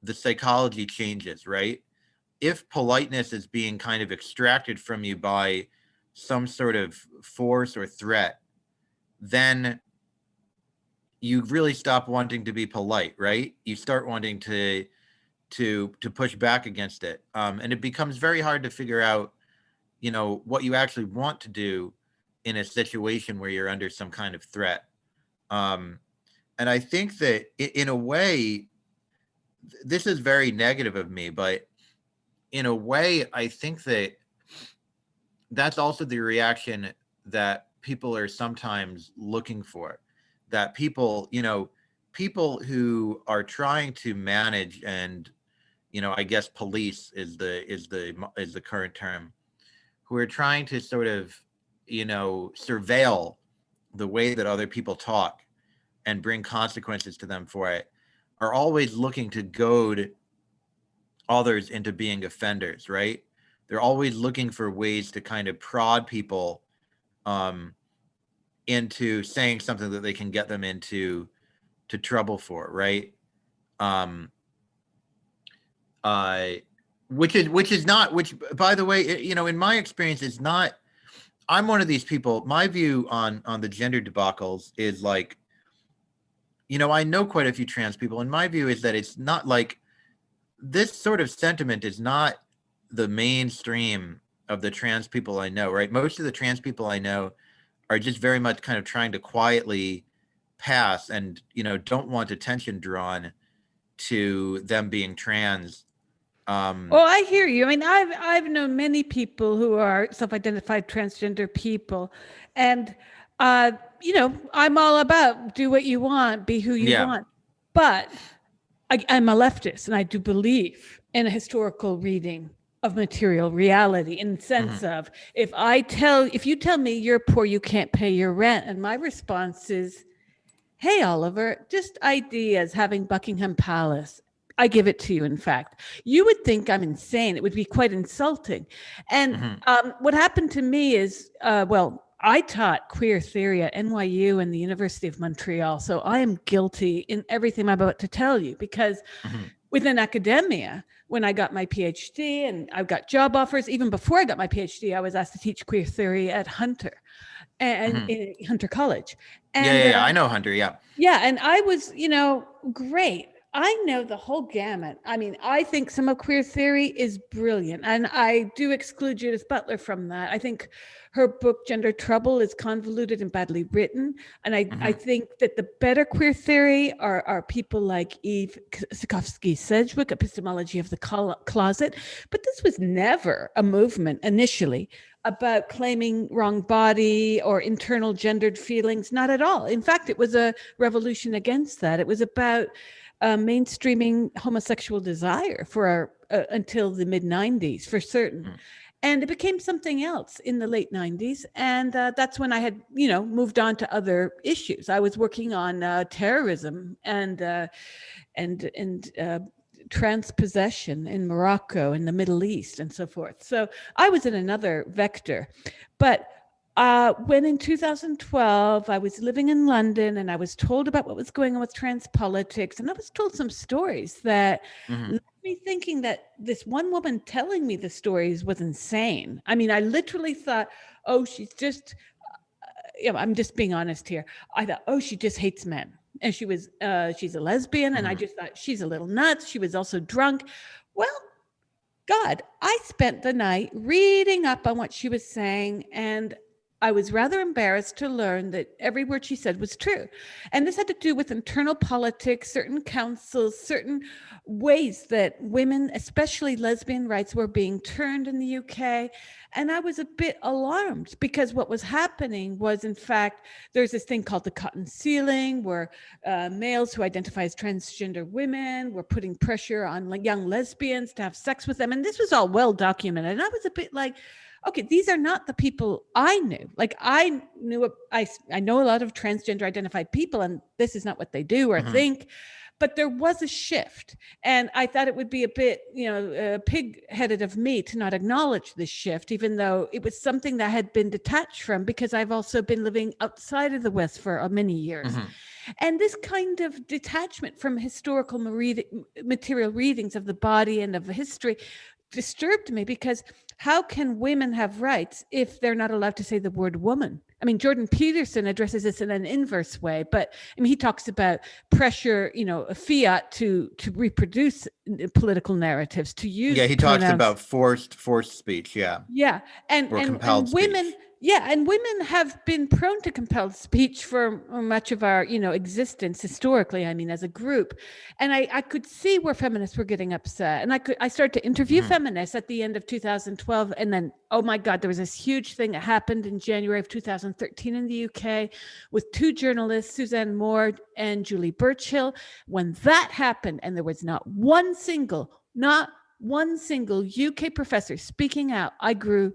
the psychology changes, right? If politeness is being kind of extracted from you by some sort of force or threat, then you really stop wanting to be polite, right? You start wanting to push back against it, and it becomes very hard to figure out, what you actually want to do in a situation where you're under some kind of threat. And I think that in a way, this is very negative of me, but in a way, I think that that's also the reaction that people are sometimes looking for. That people who are trying to manage and, I guess police is the current term, who are trying to sort of, surveil the way that other people talk and bring consequences to them for it, are always looking to goad others into being offenders, right? They're always looking for ways to kind of prod people um, into saying something that they can get them into trouble for, right? Um, uh, which by the way, in my experience, is not. I'm one of these people. My view on the gender debacles is like, I know quite a few trans people, and my view is that it's not like this sort of sentiment is not the mainstream of the trans people I know, right? Most of the trans people I know are just very much kind of trying to quietly pass and, don't want attention drawn to them being trans.
Well, I hear you. I mean, I've known many people who are self-identified transgender people, and I'm all about do what you want, be who you
Yeah.
want. But I'm a leftist, and I do believe in a historical reading of material reality, in the sense of if you tell me you're poor, you can't pay your rent, and my response is, Hey, Oliver, just ideas having Buckingham Palace. I give it to you, in fact. You would think I'm insane. It would be quite insulting. And
Hmm.
what happened to me is, well, I taught queer theory at NYU and the University of Montreal. So I am guilty in everything I'm about to tell you because
Hmm.
within academia, when I got my PhD and I got job offers, even before I got my PhD, I was asked to teach queer theory at Hunter and
Hmm.
in Hunter College.
Yeah,
And
yeah, yeah. I know Hunter. Yeah.
yeah, and I was, great. I know the whole gamut. I mean, I think some of queer theory is brilliant, and I do exclude Judith Butler from that. I think her book Gender Trouble is convoluted and badly written, and I
Hmm.
think that the better queer theory are people like Eve Sikowski Sedgwick, Epistemology of the Closet. But this was never a movement initially about claiming wrong body or internal gendered feelings. Not at all. In fact, it was a revolution against that. It was about mainstreaming homosexual desire for until the mid 90s, for certain. And it became something else in the late 90s. And that's when I had, moved on to other issues. I was working on terrorism and transpossession in Morocco and the Middle East and so forth. So I was in another vector. But when in 2012, I was living in London and I was told about what was going on with trans politics, and I was told some stories that
Hmm.
left me thinking that this one woman telling me the stories was insane. I mean, I literally thought, oh, she's just, I'm just being honest here. I thought, oh, she just hates men. And she's a lesbian. And I
Hmm.
just thought she's a little nuts. She was also drunk. Well, God, I spent the night reading up on what she was saying, and I was rather embarrassed to learn that every word she said was true. And this had to do with internal politics, certain councils, certain ways that women, especially lesbian rights, were being turned in the UK. And I was a bit alarmed because what was happening was, in fact, there's this thing called the cotton ceiling, where males who identify as transgender women were putting pressure on young lesbians to have sex with them. And this was all well documented. And I was a bit like, okay, these are not the people I knew. Like I know a lot of transgender identified people, and this is not what they do or
Hmm.
think. But there was a shift, and I thought it would be a bit, pig-headed of me to not acknowledge this shift, even though it was something that I had been detached from because I've also been living outside of the West for many years.
Hmm.
And this kind of detachment from historical material readings of the body and of history disturbed me because how can women have rights if they're not allowed to say the word woman? I mean, Jordan Peterson addresses this in an inverse way, but I mean, he talks about pressure, a fiat to reproduce political narratives, to
Yeah,
use
he talks
pronouns.
about forced speech. Yeah,
Yeah, and
or
and
compelled
and women,
speech.
yeah, and women have been prone to compelled speech for much of our, existence historically. I mean, as a group, and I could see where feminists were getting upset, and I started to interview
Hmm.
feminists at the end of 2012, and then oh my God, there was this huge thing that happened in January of 2013 in the UK with two journalists, Suzanne Moore and Julie Birchill. When that happened, and there was not one single UK professor speaking out, I grew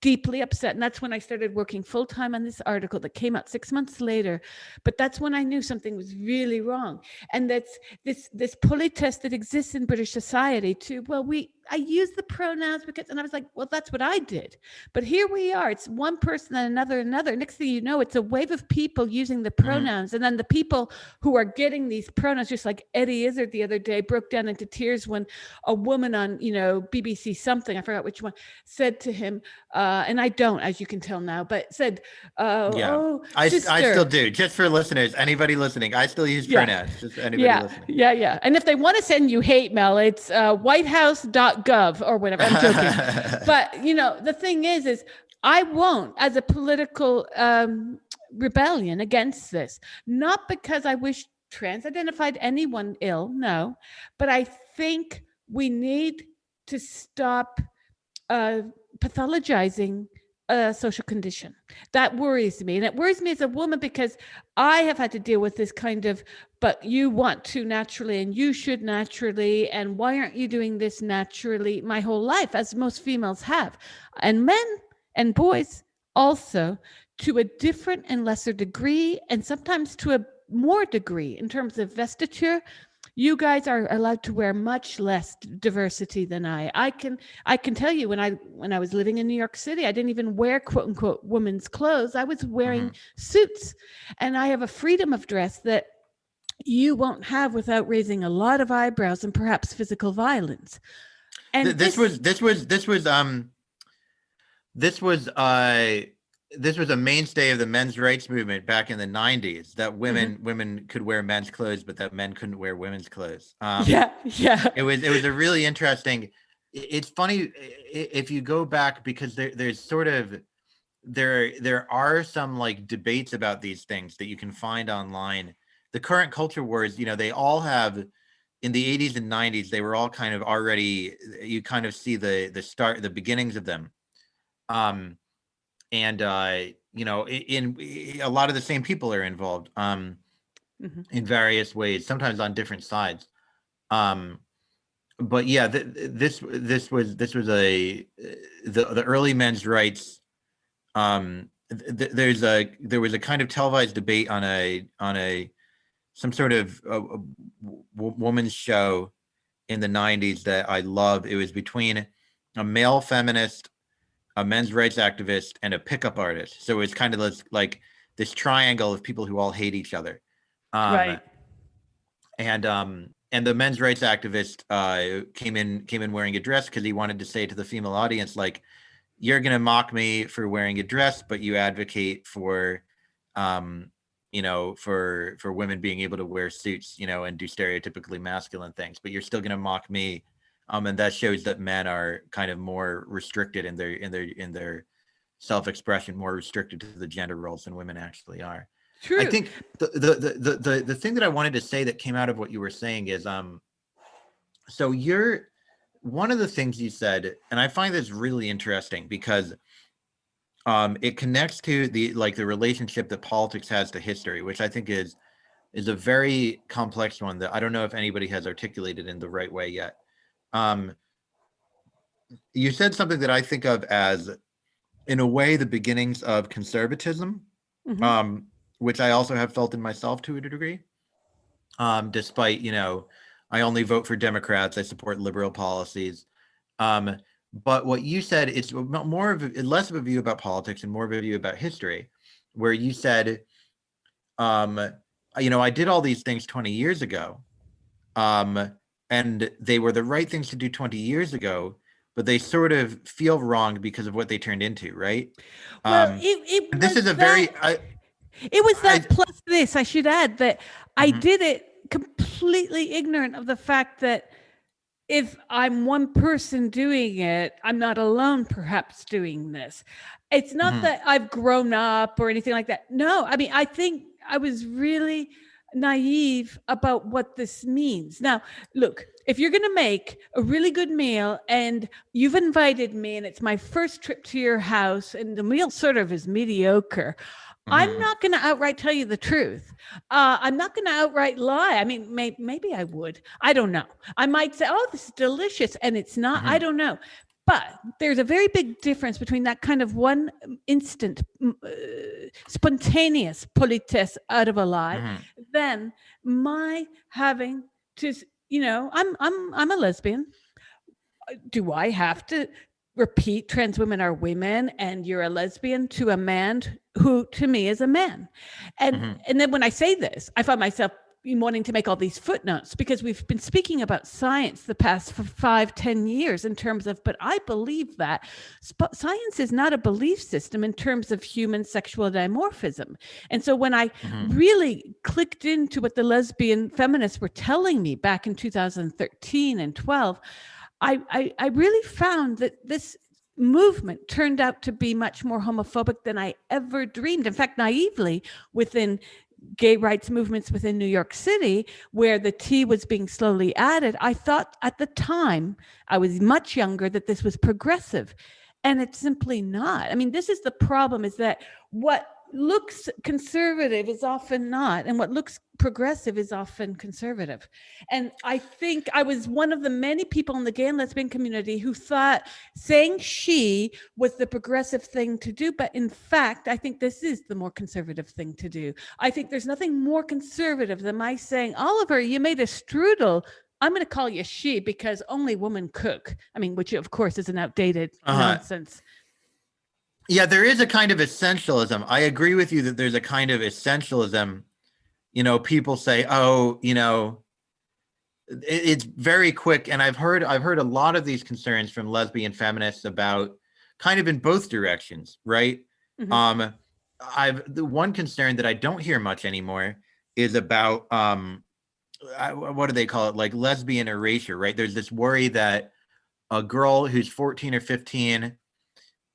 deeply upset. And that's when I started working full time on this article that came out 6 months later. But that's when I knew something was really wrong. And that's this politesse that exists in British society too. Well, I use the pronouns because, and I was like, well, that's what I did. But here we are. It's one person and another. Next thing you know, it's a wave of people using the
Hmm.
pronouns. And then the people who are getting these pronouns, just like Eddie Izzard the other day, broke down into tears when a woman on, BBC something, I forgot which one, said to him, and I don't, as you can tell now, but said,
Yeah,
"Oh,
I still
sister."
do. Just for listeners, anybody listening, I still use
Yeah,
pronouns. Just anybody
yeah,
listening.
yeah, yeah. And if they want to send you hate mail, it's whitehouse.gov or whatever. I'm joking, but the thing is I won't, as a political rebellion against this, not because I wish trans-identified anyone ill, no, but I think we need to stop uh, pathologizing a social condition. That worries me. And it worries me as a woman because I have had to deal with this kind of, but you want to naturally and you should naturally. And why aren't you doing this naturally my whole life, as most females have? And men and boys also, to a different and lesser degree, and sometimes to a more degree in terms of vestiture. You guys are allowed to wear much less diversity than I can tell you, when I was living in New York City, I didn't even wear quote unquote women's clothes. I was wearing suits, and I have a freedom of dress that you won't have without raising a lot of eyebrows and perhaps physical violence. And
this was a mainstay of the men's rights movement back in the 90s, that women could wear men's clothes, but that men couldn't wear women's clothes.
Yeah.
It was a really interesting. It's funny if you go back, because there's sort of there are some like debates about these things that you can find online. The current culture wars, they all have, in the 80s and 90s, they were all kind of already, you kind of see the beginnings of them. And in a lot of the same people are involved in various ways, sometimes on different sides. But yeah, this was the early men's rights. There was a kind of televised debate on some sort of woman's show in the 90s that I love. It was between a male feminist, a men's rights activist, and a pickup artist. So it's kind of like this triangle of people who all hate each other.
Right.
And the men's rights activist came in wearing a dress because he wanted to say to the female audience, like, you're going to mock me for wearing a dress, but you advocate for for women being able to wear suits, and do stereotypically masculine things, but you're still going to mock me. And that shows that men are kind of more restricted in their self-expression, more restricted to the gender roles than women actually are.
True.
I think the thing that I wanted to say that came out of what you were saying is, so you're one of the things you said, and I find this really interesting because it connects to the relationship that politics has to history, which I think is a very complex one that I don't know if anybody has articulated in the right way yet. You said something that I think of as, in a way, the beginnings of conservatism, which I also have felt in myself to a degree. Despite, I only vote for Democrats, I support liberal policies. But what you said, it's less of a view about politics and more of a view about history, where you said, I did all these things 20 years ago, and they were the right things to do 20 years ago, but they sort of feel wrong because of what they turned into, right?
Well,
this is a very...
it was that plus this, I should add, that I did it completely ignorant of the fact that if I'm one person doing it, I'm not alone perhaps doing this. It's not that I've grown up or anything like that. No, I mean, I think I was really naive about what this means. Now, look, if you're going to make a really good meal and you've invited me and it's my first trip to your house and the meal sort of is mediocre, I'm not going to outright tell you the truth. I'm not going to outright lie. I mean, maybe I would. I don't know. I might say, oh, this is delicious. And it's not. I don't know. But there's a very big difference between that kind of one instant, spontaneous politesse out of a lie than my having to, I'm a lesbian. Do I have to repeat trans women are women and you're a lesbian to a man who to me is a man? And then when I say this, I find myself wanting to make all these footnotes because we've been speaking about science the past 5-10 years in terms of, but I believe that science is not a belief system in terms of human sexual dimorphism. And so when I really clicked into what the lesbian feminists were telling me back in 2013 and 12, I really found that this movement turned out to be much more homophobic than I ever dreamed. In fact, naively, within gay rights movements within New York City, where the T was being slowly added, I thought at the time, I was much younger, that this was progressive. And it's simply not. I mean, this is the problem, is that what looks conservative is often not, and what looks progressive is often conservative. And I think I was one of the many people in the gay and lesbian community who thought saying she was the progressive thing to do. But in fact, I think this is the more conservative thing to do. I think there's nothing more conservative than my saying, Oliver, you made a strudel. I'm going to call you she because only women cook. I mean, which of course is an outdated nonsense.
Yeah, there is a kind of essentialism. I agree with you that there's a kind of essentialism. You know, people say, oh, you know, it's very quick. And I've heard a lot of these concerns from lesbian feminists about kind of in both directions, right? Mm-hmm. The one concern that I don't hear much anymore is about what do they call it? Like lesbian erasure, right? There's this worry that a girl who's 14 or 15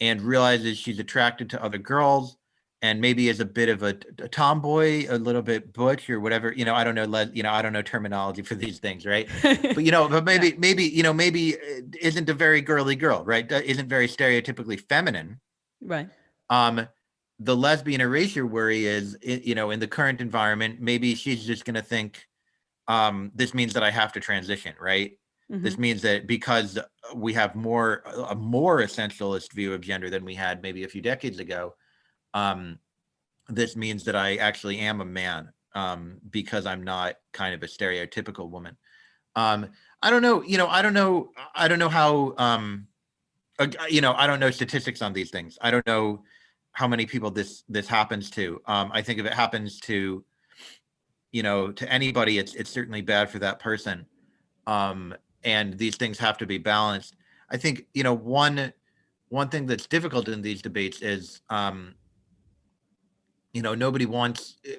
and realizes she's attracted to other girls and maybe is a bit of a tomboy, a little bit butch or whatever, you know, I don't know, I don't know terminology for these things, right? But, you know, but maybe isn't a very girly girl, right? Isn't very stereotypically feminine.
Right.
The lesbian erasure worry is, you know, in the current environment, maybe she's just going to think, this means that I have to transition, right? Mm-hmm. This means that because we have a more essentialist view of gender than we had maybe a few decades ago, this means that I actually am a man, because I'm not kind of a stereotypical woman. I don't know, you know, I don't know how, you know, I don't know statistics on these things. I don't know how many people this happens to. I think if it happens to, you know, to anybody, it's certainly bad for that person. And these things have to be balanced. I think, you know, one thing that's difficult in these debates is, you know,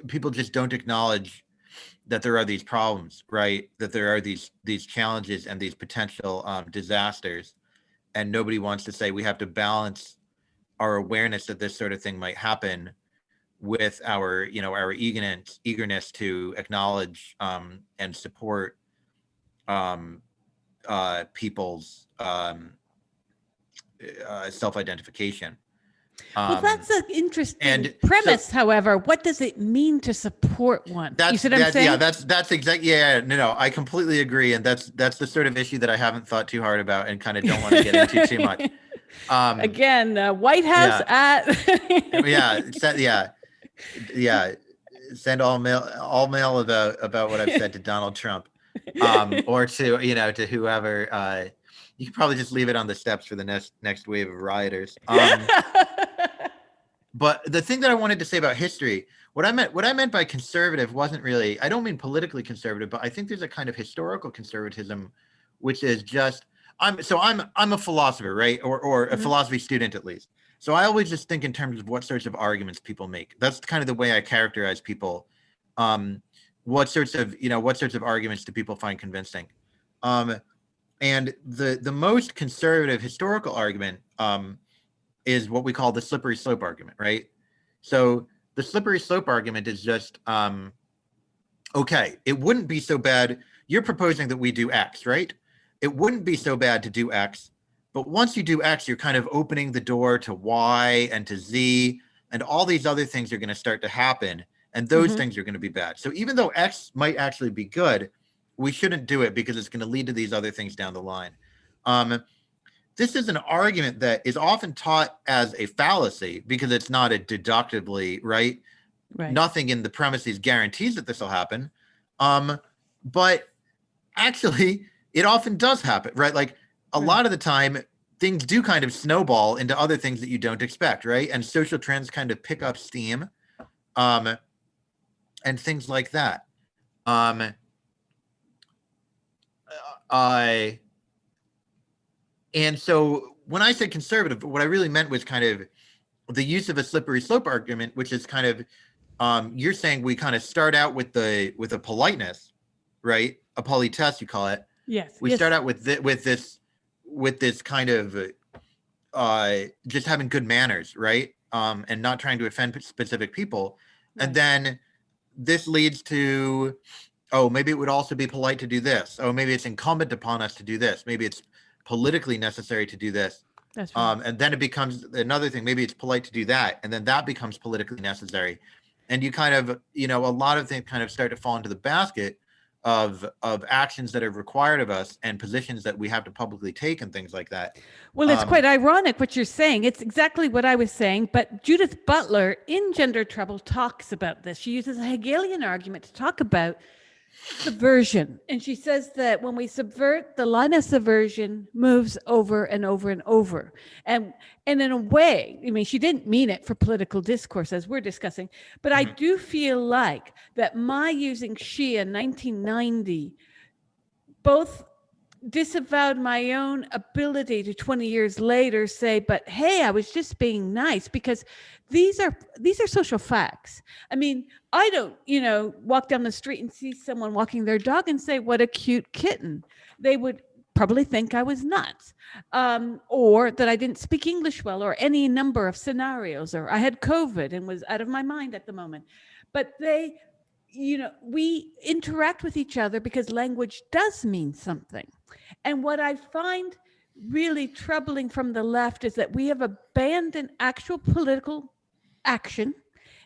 people just don't acknowledge that there are these problems, right? That there are these challenges and these potential disasters. And nobody wants to say we have to balance our awareness that this sort of thing might happen with our, you know, our eagerness to acknowledge and support people's self-identification.
Well, that's an interesting premise. So, however, what does it mean to support one? You see what I'm saying?
Yeah, that's exactly. Yeah, no, I completely agree, and that's the sort of issue that I haven't thought too hard about, and kind of don't want to get into too much.
Again, White House at
yeah. Send all mail about what I've said to Donald Trump, or to, you know, to whoever. You could probably just leave it on the steps for the next wave of rioters. But the thing that I wanted to say about history, what I meant by conservative wasn't really, I don't mean politically conservative, but I think there's a kind of historical conservatism, which is just, I'm a philosopher, right? Or a philosophy student at least. So I always just think in terms of what sorts of arguments people make. That's kind of the way I characterize people. What sorts of arguments do people find convincing? And the most conservative historical argument is what we call the slippery slope argument, right? So the slippery slope argument is just, okay, it wouldn't be so bad. You're proposing that we do X, right? It wouldn't be so bad to do X, but once you do X, you're kind of opening the door to Y and to Z, and all these other things are going to start to happen, and those things are going to be bad. So even though X might actually be good, we shouldn't do it because it's going to lead to these other things down the line. This is an argument that is often taught as a fallacy because it's not a deductively, right? Nothing in the premises guarantees that this will happen. But actually, it often does happen, right? Like a lot of the time, things do kind of snowball into other things that you don't expect, right? And social trends kind of pick up steam, and things like that. And so when I said conservative, what I really meant was kind of the use of a slippery slope argument, which is kind of, you're saying we kind of start out with a politeness, right? A politesse, you call it.
Yes.
We start out with this kind of just having good manners, right? And not trying to offend specific people. Right. And then this leads to, oh, maybe it would also be polite to do this. Oh, maybe it's incumbent upon us to do this. Maybe it's politically necessary to do this.
That's right.
And then it becomes another thing. Maybe it's polite to do that, and then that becomes politically necessary. And you kind of, a lot of things kind of start to fall into the basket of actions that are required of us and positions that we have to publicly take and things like that.
Well, it's quite ironic what you're saying. It's exactly what I was saying. But Judith Butler in Gender Trouble talks about this. She uses a Hegelian argument to talk about subversion. And she says that when we subvert, the line of subversion moves over and over and over. And in a way, I mean, she didn't mean it for political discourse as we're discussing, but I do feel like that my using she in 1990 both disavowed my own ability to 20 years later say, but hey, I was just being nice, because these are social facts. I mean, I don't, walk down the street and see someone walking their dog and say, what a cute kitten. They would probably think I was nuts, or that I didn't speak English well, or any number of scenarios, or I had COVID and was out of my mind at the moment. But we interact with each other because language does mean something. And what I find really troubling from the left is that we have abandoned actual political action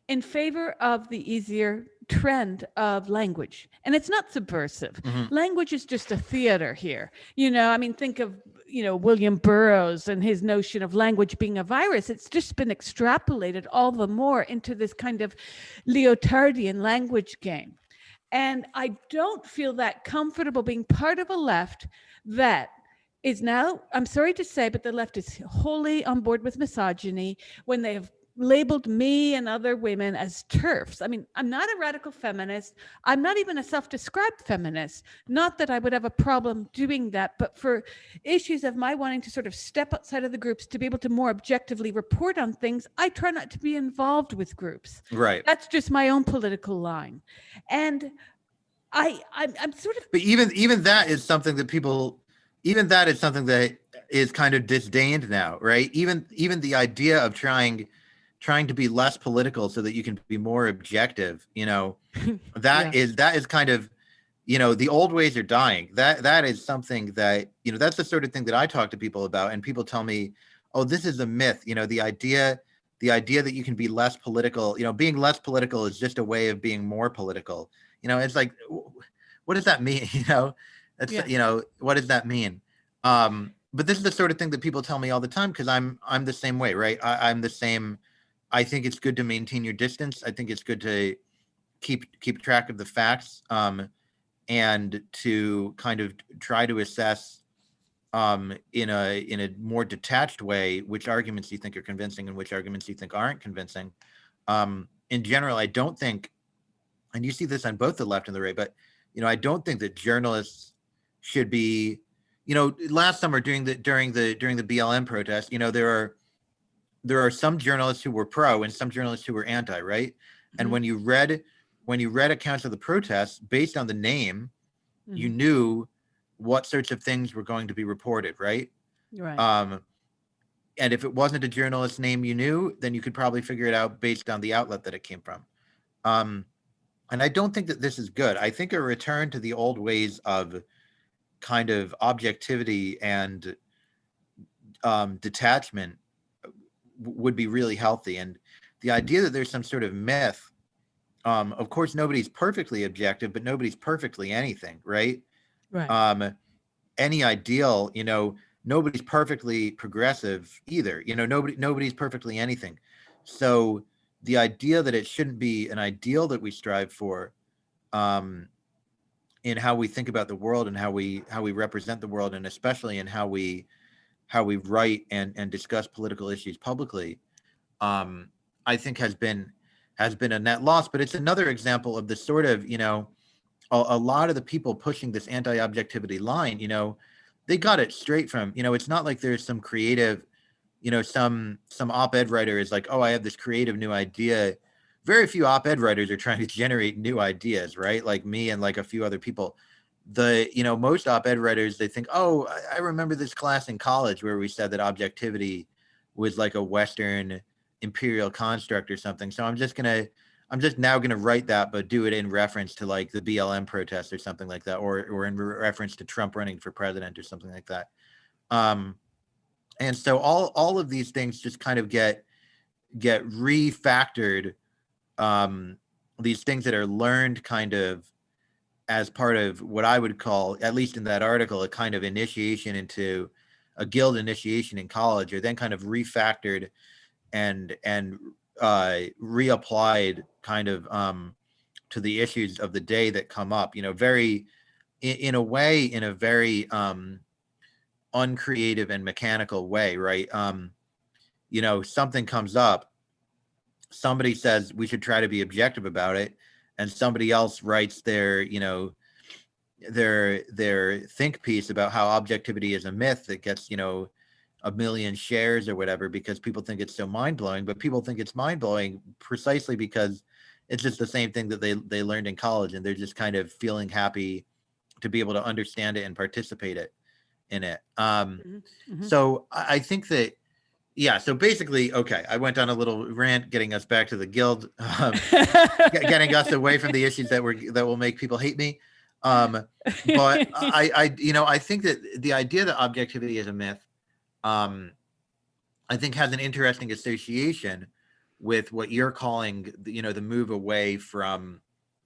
in favor of the easier trend of language. And it's not subversive.
Mm-hmm.
Language is just a theater here. I mean, think of, William Burroughs and his notion of language being a virus. It's just been extrapolated all the more into this kind of Leotardian language game. And I don't feel that comfortable being part of a left that is now, I'm sorry to say, but the left is wholly on board with misogyny when they have labeled me and other women as TERFs. I mean, I'm not a radical feminist. I'm not even a self-described feminist. Not that I would have a problem doing that, but for issues of my wanting to sort of step outside of the groups to be able to more objectively report on things, I try not to be involved with groups.
Right.
That's just my own political line. And I'm sort of...
But even that is something that people... Even that is something that is kind of disdained now, right? Even the idea of trying to be less political so that you can be more objective, that is kind of, the old ways are dying. That is something that, that's the sort of thing that I talk to people about, and people tell me, oh, this is a myth. The idea that you can be less political, being less political is just a way of being more political. It's like, what does that mean? That's, what does that mean? But this is the sort of thing that people tell me all the time, because I'm the same way, right? I'm the same. I think it's good to maintain your distance. I think it's good to keep track of the facts, and to kind of try to assess in a more detached way which arguments you think are convincing and which arguments you think aren't convincing. In general, I don't think, and you see this on both the left and the right, but I don't think that journalists should be, last summer during the BLM protest, there are some journalists who were pro and some journalists who were anti, right? Mm-hmm. And when you read accounts of the protests based on the name, mm-hmm. you knew what sorts of things were going to be reported, right?
Right.
And if it wasn't a journalist's name you knew, then you could probably figure it out based on the outlet that it came from. And I don't think that this is good. I think a return to the old ways of kind of objectivity and detachment would be really healthy. And the idea that there's some sort of myth, of course, nobody's perfectly objective, but nobody's perfectly anything, right?
Right.
Any ideal, nobody's perfectly progressive either. Nobody's perfectly anything. So the idea that it shouldn't be an ideal that we strive for, in how we think about the world and how we represent the world, and especially in how we write and discuss political issues publicly, I think has been a net loss. But it's another example of the sort of, a lot of the people pushing this anti-objectivity line, they got it straight from, it's not like there's some creative, some op-ed writer is like, oh, I have this creative new idea. Very few op-ed writers are trying to generate new ideas, right? Like me and like a few other people. Most op-ed writers, they think, oh, I remember this class in college where we said that objectivity was like a Western imperial construct or something. So I'm just now gonna write that, but do it in reference to like the BLM protests or something like that, or in reference to Trump running for president or something like that. And so all of these things just kind of get refactored, um, these things that are learned kind of as part of what I would call, at least in that article, a kind of initiation into a guild initiation in college, are then kind of refactored and reapplied kind of to the issues of the day that come up. Very in a way, in a very uncreative and mechanical way, right? Something comes up, somebody says we should try to be objective about it, and somebody else writes their think piece about how objectivity is a myth that gets a million shares or whatever, because people think it's so mind-blowing. But people think it's mind-blowing precisely because it's just the same thing that they learned in college, and they're just kind of feeling happy to be able to understand it and participate in it. So I think that, yeah, so basically, okay, I went on a little rant getting us back to the guild, getting us away from the issues that will make people hate me. But I think that the idea that objectivity is a myth, I think, has an interesting association with what you're calling, the move away from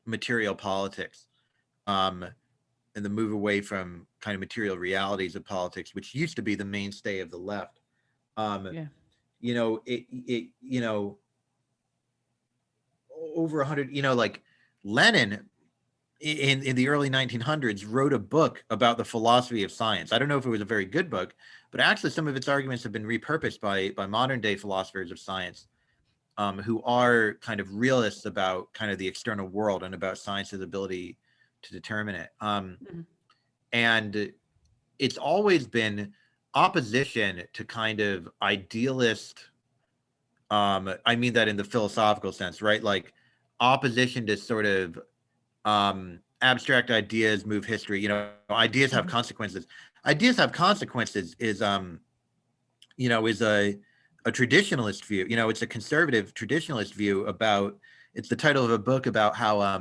material politics, and the move away from kind of material realities of politics, which used to be the mainstay of the left.
Yeah.
Over 100, like Lenin in the early 1900s wrote a book about the philosophy of science. I don't know if it was a very good book, but actually some of its arguments have been repurposed by modern day philosophers of science, who are kind of realists about kind of the external world and about science's ability to determine it. And it's always been opposition to kind of idealist, I mean that in the philosophical sense, right? Like opposition to sort of abstract ideas move history. Ideas have consequences. Ideas have consequences is a traditionalist view. It's a conservative traditionalist view about. It's the title of a book about how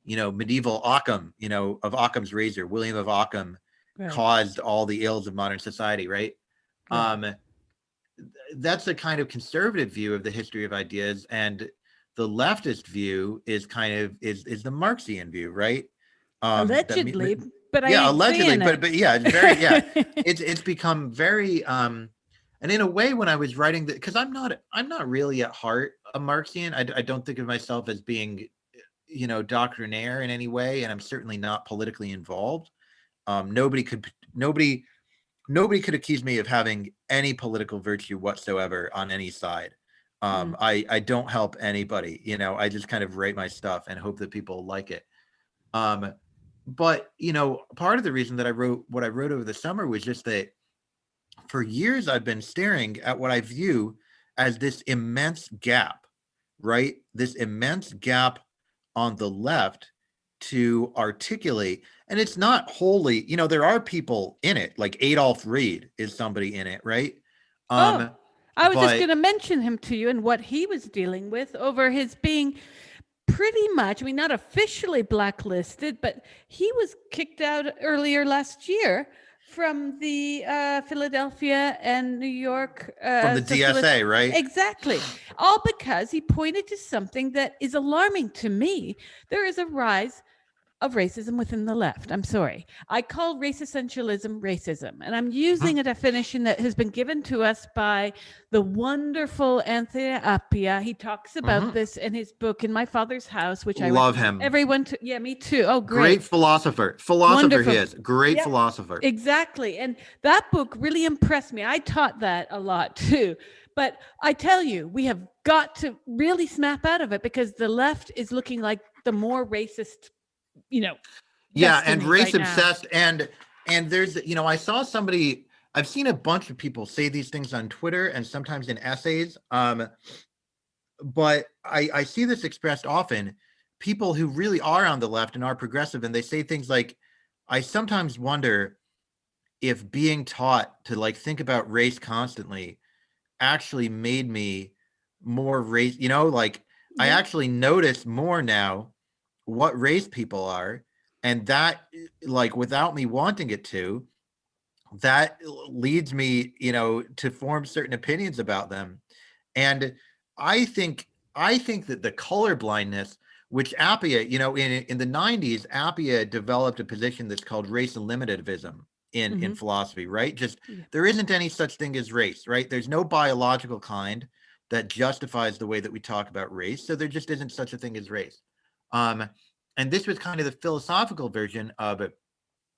medieval Occam, of Occam's razor, William of Occam, caused all the ills of modern society, right? That's a kind of conservative view of the history of ideas, and the leftist view is the Marxian view, right?
Allegedly, but I
Yeah,
ain't
allegedly,
but
but yeah, it's very, yeah, it's become very, and in a way, when I was writing that, because I'm not really at heart a Marxian. I don't think of myself as being doctrinaire in any way, and I'm certainly not politically involved. Nobody could accuse me of having any political virtue whatsoever on any side. I don't help anybody. I just kind of write my stuff and hope that people like it. But part of the reason that I wrote what I wrote over the summer was just that for years I've been staring at what I view as this immense gap, right? This immense gap on the left to articulate. And it's not wholly, there are people in it, like Adolf Reed is somebody in it, right?
I was just going
But
to mention him to you and what he was dealing with over his being pretty much, I mean, not officially blacklisted, but he was kicked out earlier last year from the Philadelphia and New York
from the DSA, right?
Exactly. All because he pointed to something that is alarming to me. There is a rise of racism within the left. I'm sorry. I call race essentialism racism, and I'm using a definition that has been given to us by the wonderful Anthony Appia. He talks about this in his book, In My Father's House, which I
love
recommend
him.
everyone to. Yeah, me too. Oh,
Great philosopher.
Wonderful.
He is. Great philosopher.
Exactly. And that book really impressed me. I taught that a lot too. But I tell you, we have got to really snap out of it, because the left is looking like the more racist,
yeah, and race
right
obsessed. And there's, I saw somebody, I've seen a bunch of people say these things on Twitter and sometimes in essays. But I see this expressed often, people who really are on the left and are progressive, and they say things like, I sometimes wonder if being taught to like think about race constantly actually made me more race, I actually notice more now what race people are, and that, like, without me wanting it to, that leads me, to form certain opinions about them. And I think I think that the color blindness, which Appia, in the 90s, Appia developed a position that's called race eliminativism in
Mm-hmm.
philosophy, right? Just
Yeah.
there isn't any such thing as race, right? There's no biological kind that justifies the way that we talk about race. So there just isn't such a thing as race. Um, and this was kind of the philosophical version of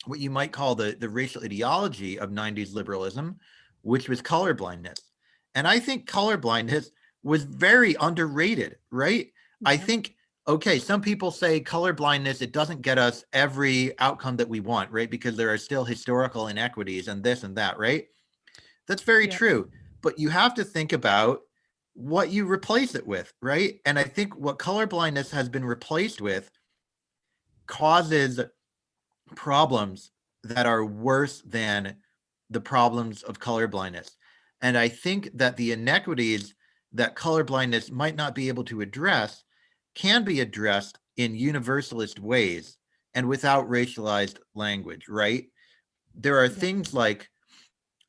what you might call the racial ideology of 90s liberalism, which was colorblindness. And I think colorblindness was very underrated, right? I
Yeah.
think, okay, some people say colorblindness, it doesn't get us every outcome that we want, right? Because there are still historical inequities and this and that, right? That's very
Yeah.
true. But you have to think about what you replace it with, right? And I think what colorblindness has been replaced with causes problems that are worse than the problems of colorblindness. And I think that the inequities that colorblindness might not be able to address can be addressed in universalist ways and without racialized language, right? There are
Yeah.
things like,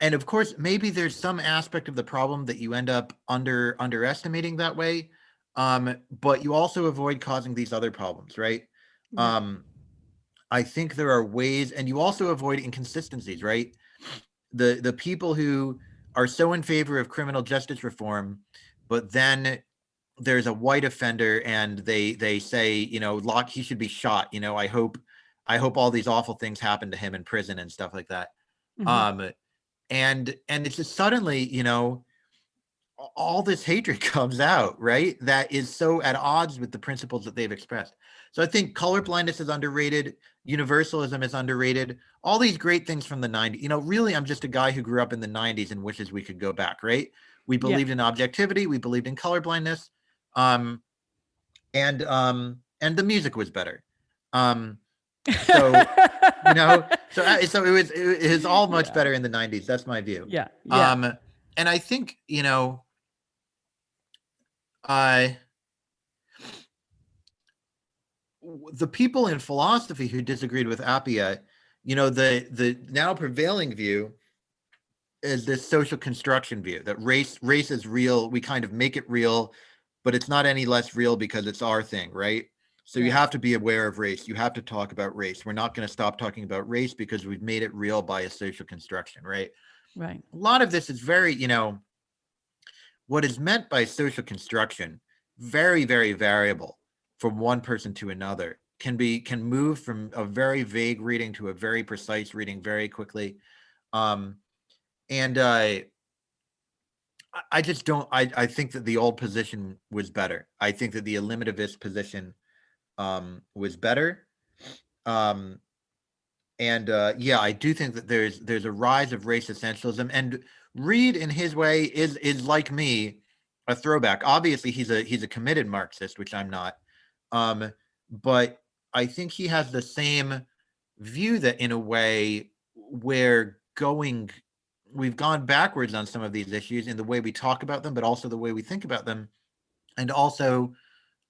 and of course, maybe there's some aspect of the problem that you end up underestimating that way. But you also avoid causing these other problems, right?
Yeah.
Um, I think there are ways, and you also avoid inconsistencies, right? The people who are so in favor of criminal justice reform, but then there's a white offender and they say, lock, he should be shot. I hope all these awful things happen to him in prison and stuff like that.
Mm-hmm.
Um, and it's just suddenly, all this hatred comes out, right? That is so at odds with the principles that they've expressed. So I think color blindness is underrated. Universalism is underrated. All these great things from the 90s. Really, I'm just a guy who grew up in the 90s and wishes we could go back, right? We
Yeah.
believed in objectivity. We believed in color blindness. Um, and the music was better. Um, so, so it was all much
Yeah.
better in the 90s. That's my view.
Yeah. Yeah.
Um, and I think, uh, the people in philosophy who disagreed with Appia, the now prevailing view is this social construction view that race is real. We kind of make it real, but it's not any less real because it's our thing, right? So you
Yeah.
have to be aware of race. You have to talk about race. We're not going to stop talking about race because we've made it real by a social construction, right?
Right.
A lot of this is very, what is meant by social construction, very, very variable from one person to another. Can move from a very vague reading to a very precise reading very quickly. Um, and I just don't. I think that the old position was better. I think that the eliminativist position was better. Um, and yeah, I do think that there's a rise of race essentialism, and Reed in his way is like me, a throwback. Obviously he's a committed Marxist, which I'm not. um but I think he has the same view, that in a way we've gone backwards on some of these issues in the way we talk about them, but also the way we think about them, and also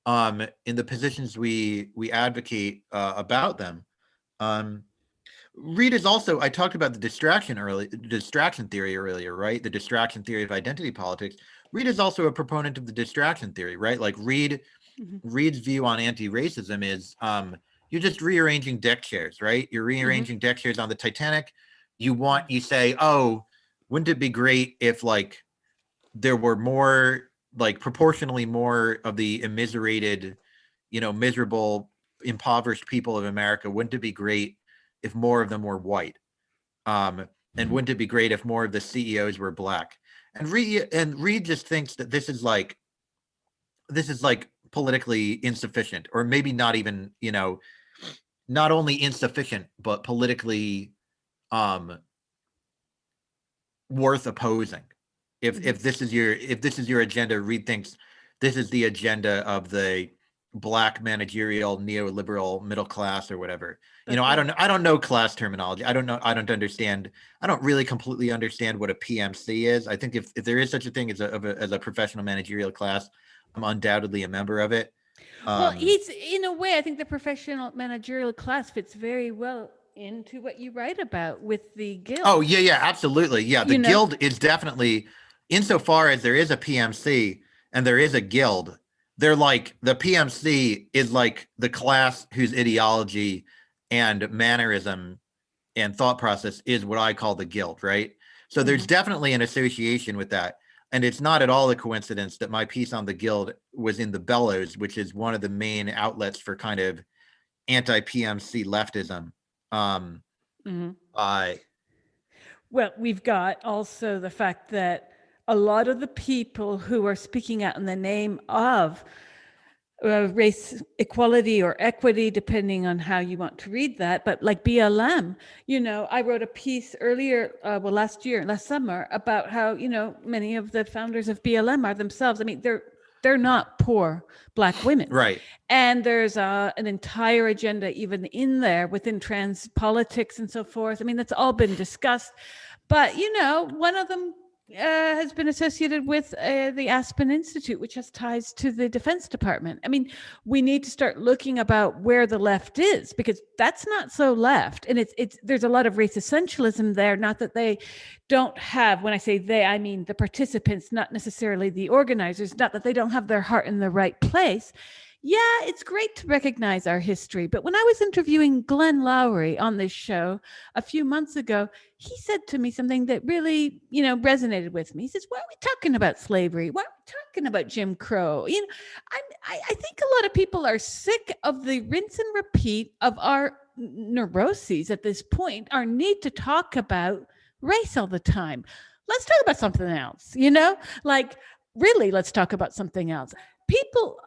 in the positions we advocate about them. um Reed is also, I talked about the distraction theory earlier, right? The distraction theory of identity politics. Reed is also a proponent of the distraction theory, right? Like
Mm-hmm.
Reed's view on anti-racism is you're just rearranging deck chairs, right? You're
Mm-hmm.
rearranging deck chairs on the Titanic. You say, oh, wouldn't it be great if like there were more, like proportionally more of the immiserated, miserable, impoverished people of America? Wouldn't it be great if more of them were white? And
Mm-hmm.
wouldn't it be great if more of the CEOs were black? And Reed just thinks that this is like politically insufficient, or maybe not even, not only insufficient but politically um worth opposing. if
Mm-hmm.
if this is your agenda, Reed thinks this is the agenda of the black managerial neoliberal middle class or whatever.
That's
I
right.
don't know. I don't know class terminology. I don't know. I don't understand. I don't really completely understand what a PMC is. I think if there is such a thing as a professional managerial class, I'm undoubtedly a member of it.
Well,
Um,
he's in a way. I think the professional managerial class fits very well into what you write about with the guild.
Oh, yeah, yeah, absolutely. Yeah, the guild is definitely, insofar as there is a PMC and there is a guild, they're like, the PMC is like the class whose ideology and mannerism and thought process is what I call the guild, right? So there's definitely an association with that. And it's not at all a coincidence that my piece on the guild was in the Bellows, which is one of the main outlets for kind of anti-PMC leftism. I
Well, we've got also the fact that a lot of the people who are speaking out in the name of race equality or equity, depending on how you want to read that, but like BLM, I wrote a piece earlier, last summer, about how, many of the founders of BLM are themselves. I mean, they're not poor Black women.
Right.
And there's an entire agenda even in there within trans politics and so forth. I mean, that's all been discussed. But, one of them has been associated with the Aspen Institute, which has ties to the Defense Department. I mean, we need to start looking about where the left is, because that's not so left. And there's a lot of race essentialism there. Not that they don't have, when I say they, I mean the participants, not necessarily the organizers, not that they don't have their heart in the right place. Yeah, it's great to recognize our history. But when I was interviewing Glenn Lowry on this show a few months ago, he said to me something that really, resonated with me. He says, why are we talking about slavery? Why are we talking about Jim Crow? I think a lot of people are sick of the rinse and repeat of our neuroses at this point, our need to talk about race all the time. Let's talk about something else, like really, let's talk about something else. People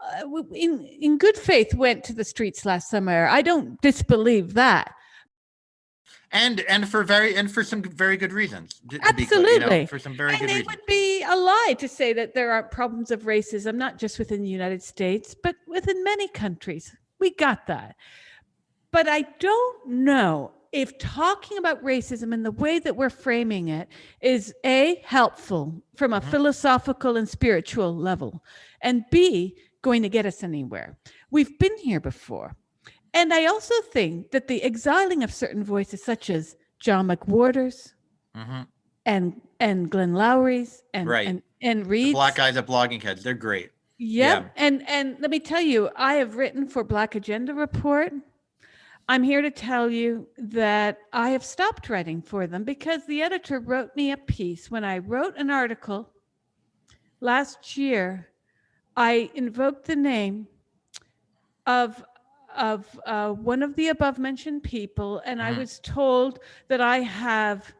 in good faith went to the streets last summer. I don't disbelieve that.
And for some very good reasons.
Absolutely.
For some very good
reasons. And it would be a lie to say that there aren't problems of racism, not just within the United States, but within many countries. We got that. But I don't know if talking about racism in the way that we're framing it is A, helpful from a philosophical and spiritual level, and B, going to get us anywhere. We've been here before. And I also think that the exiling of certain voices, such as John McWhorter's and Glenn Lowry's and Reed's,
the Black guys at Blogging Heads, they're great.
Yeah. And let me tell you, I have written for Black Agenda Report. I'm here to tell you that I have stopped writing for them because the editor wrote me a piece. When I wrote an article last year, I invoked the name of one of the above mentioned people, and I was told that I have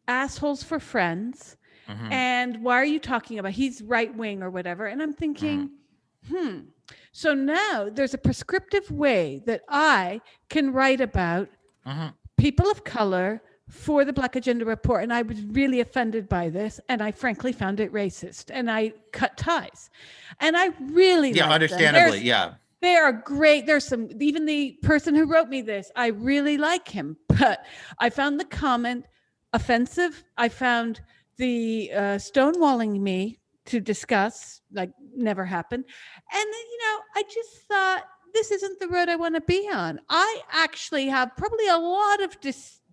assholes for friends. And why are you talking about? He's right wing or whatever. And I'm thinking, So now there's a prescriptive way that I can write about people of color for the Black Agenda Report. And I was really offended by this. And I frankly found it racist. And I cut ties. And I really like
understandably,
them. They are great. There's some, even the person who wrote me this, I really like him. But I found the comment offensive. I found the stonewalling me to discuss, like, never happened. And then, I just thought, this isn't the road I want to be on. I actually have probably a lot of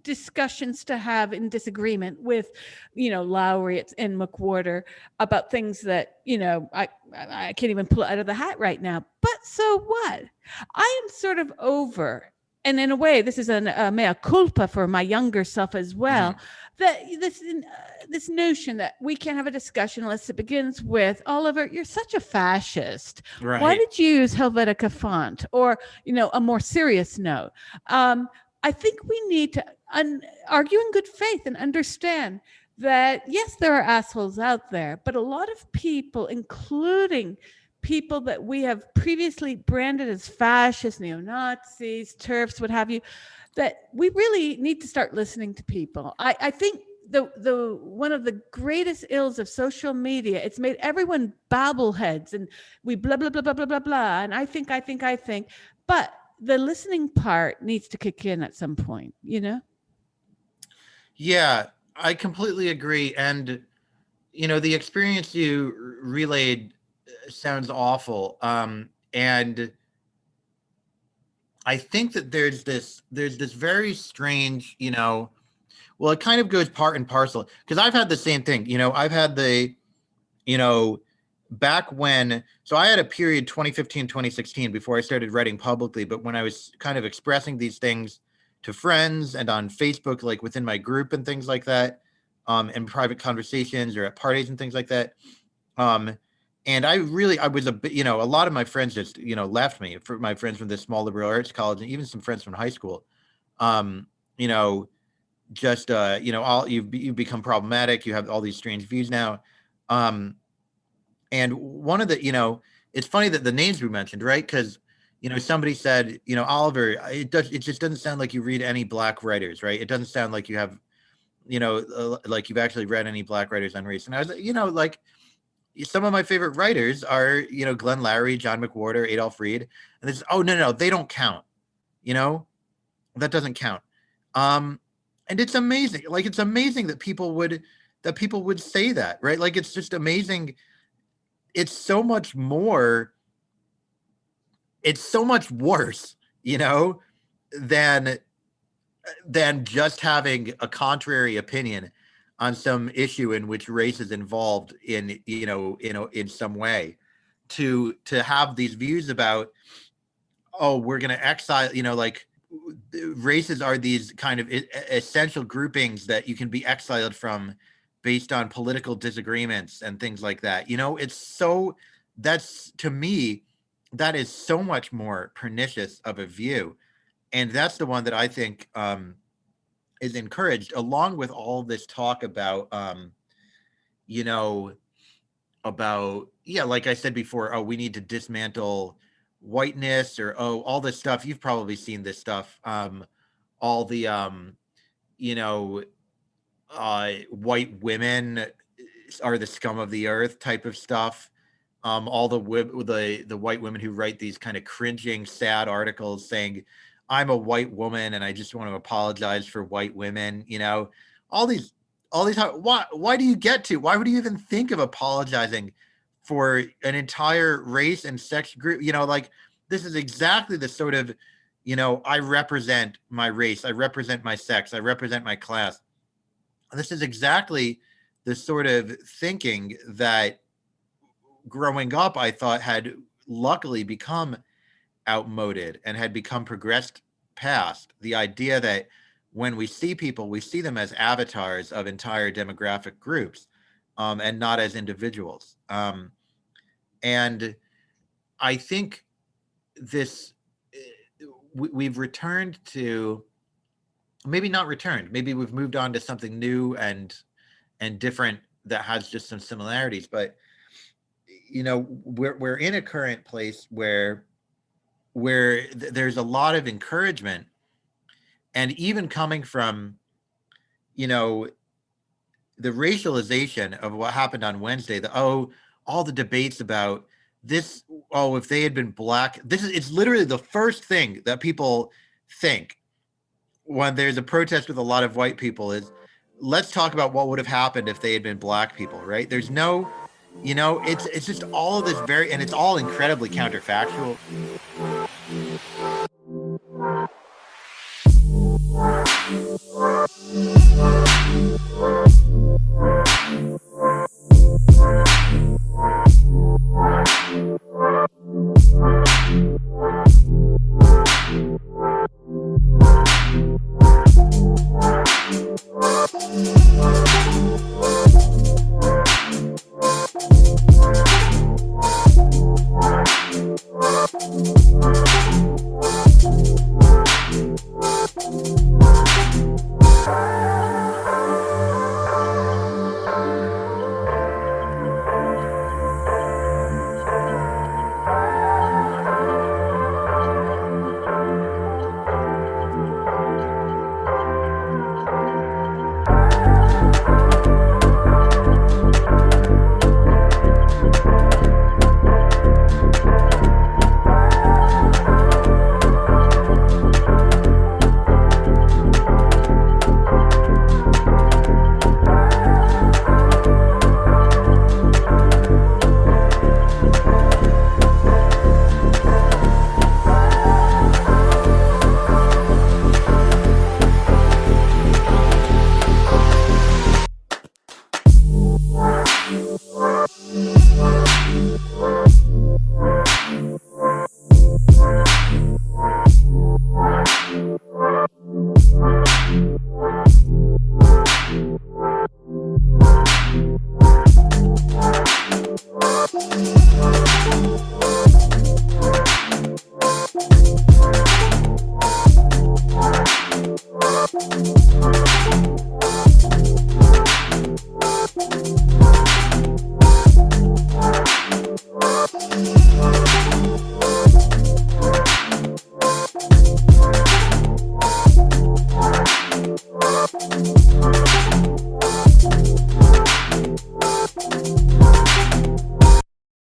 discussions to have in disagreement with, Lowry and McWhorter about things that, I can't even pull it out of the hat right now. But so what? I am sort of over, and in a way, this is a mea culpa for my younger self as well, that this notion that we can't have a discussion unless it begins with, Oliver, you're such a fascist. Right. Why did you use Helvetica font? Or, a more serious note. I think we need to argue in good faith and understand that, yes, there are assholes out there, but a lot of people, including people that we have previously branded as fascists, neo-Nazis, TERFs, what have you, that we really need to start listening to people. I think the one of the greatest ills of social media, it's made everyone babbleheads and we blah, blah, blah, blah, blah, blah, blah. And I think, but the listening part needs to kick in at some point,
Yeah, I completely agree. And, the experience you relayed sounds awful. And I think that there's this very strange, well, it kind of goes part and parcel, because I've had the same thing. I've had you know, back when, so I had a period 2015, 2016 before I started writing publicly, but when I was kind of expressing these things to friends and on Facebook, like within my group and things like that, and private conversations or at parties and things like that. Um, and I was a bit, a lot of my friends just, left me, for my friends from the small liberal arts college and even some friends from high school. Um, you know, just, all you've become problematic. You have all these strange views now. Um, and one of the, it's funny that the names we mentioned, right? Because, somebody said, Oliver, it just doesn't sound like you read any black writers, right? It doesn't sound like you have, like you've actually read any black writers on race. And I was like, like, some of my favorite writers are, Glenn Lowry, John McWhorter, Adolph Reed. And it's, oh, no, they don't count. You know, that doesn't count. Um, and it's amazing. Like, it's amazing that people would say that, right? Like, it's just amazing. It's so much more, it's so much worse, than just having a contrary opinion on some issue in which race is involved in some way, to have these views about, oh, we're going to exile, like, races are these kind of essential groupings that you can be exiled from based on political disagreements and things like that. It's so, that's, to me, that is so much more pernicious of a view. And that's the one that I think, is encouraged, along with all this talk about, you know, yeah, like I said before, oh, we need to dismantle whiteness, or, oh, all this stuff. You've probably seen this stuff. All the, you know, white women are the scum of the earth type of stuff. All the white women who write these kind of cringing, sad articles saying, "I'm a white woman and I just want to apologize for white women." All these, why do you get to? Why would you even think of apologizing for an entire race and sex group? Like, this is exactly the sort of, I represent my race, I represent my sex, I represent my class. This is exactly the sort of thinking that growing up I thought had luckily become outmoded and had become progressed past. The idea that when we see people, we see them as avatars of entire demographic groups, and not as individuals. And I think this, we've returned to, maybe not returned, maybe we've moved on to something new and different that has just some similarities. But we're in a current place where there's a lot of encouragement, and even coming from, you know the racialization of what happened on Wednesday, all the debates about this, oh, if they had been black, it's literally the first thing that people think when there's a protest with a lot of white people is, let's talk about what would have happened if they had been black people, right? There's no, it's just all of this and it's all incredibly counterfactual.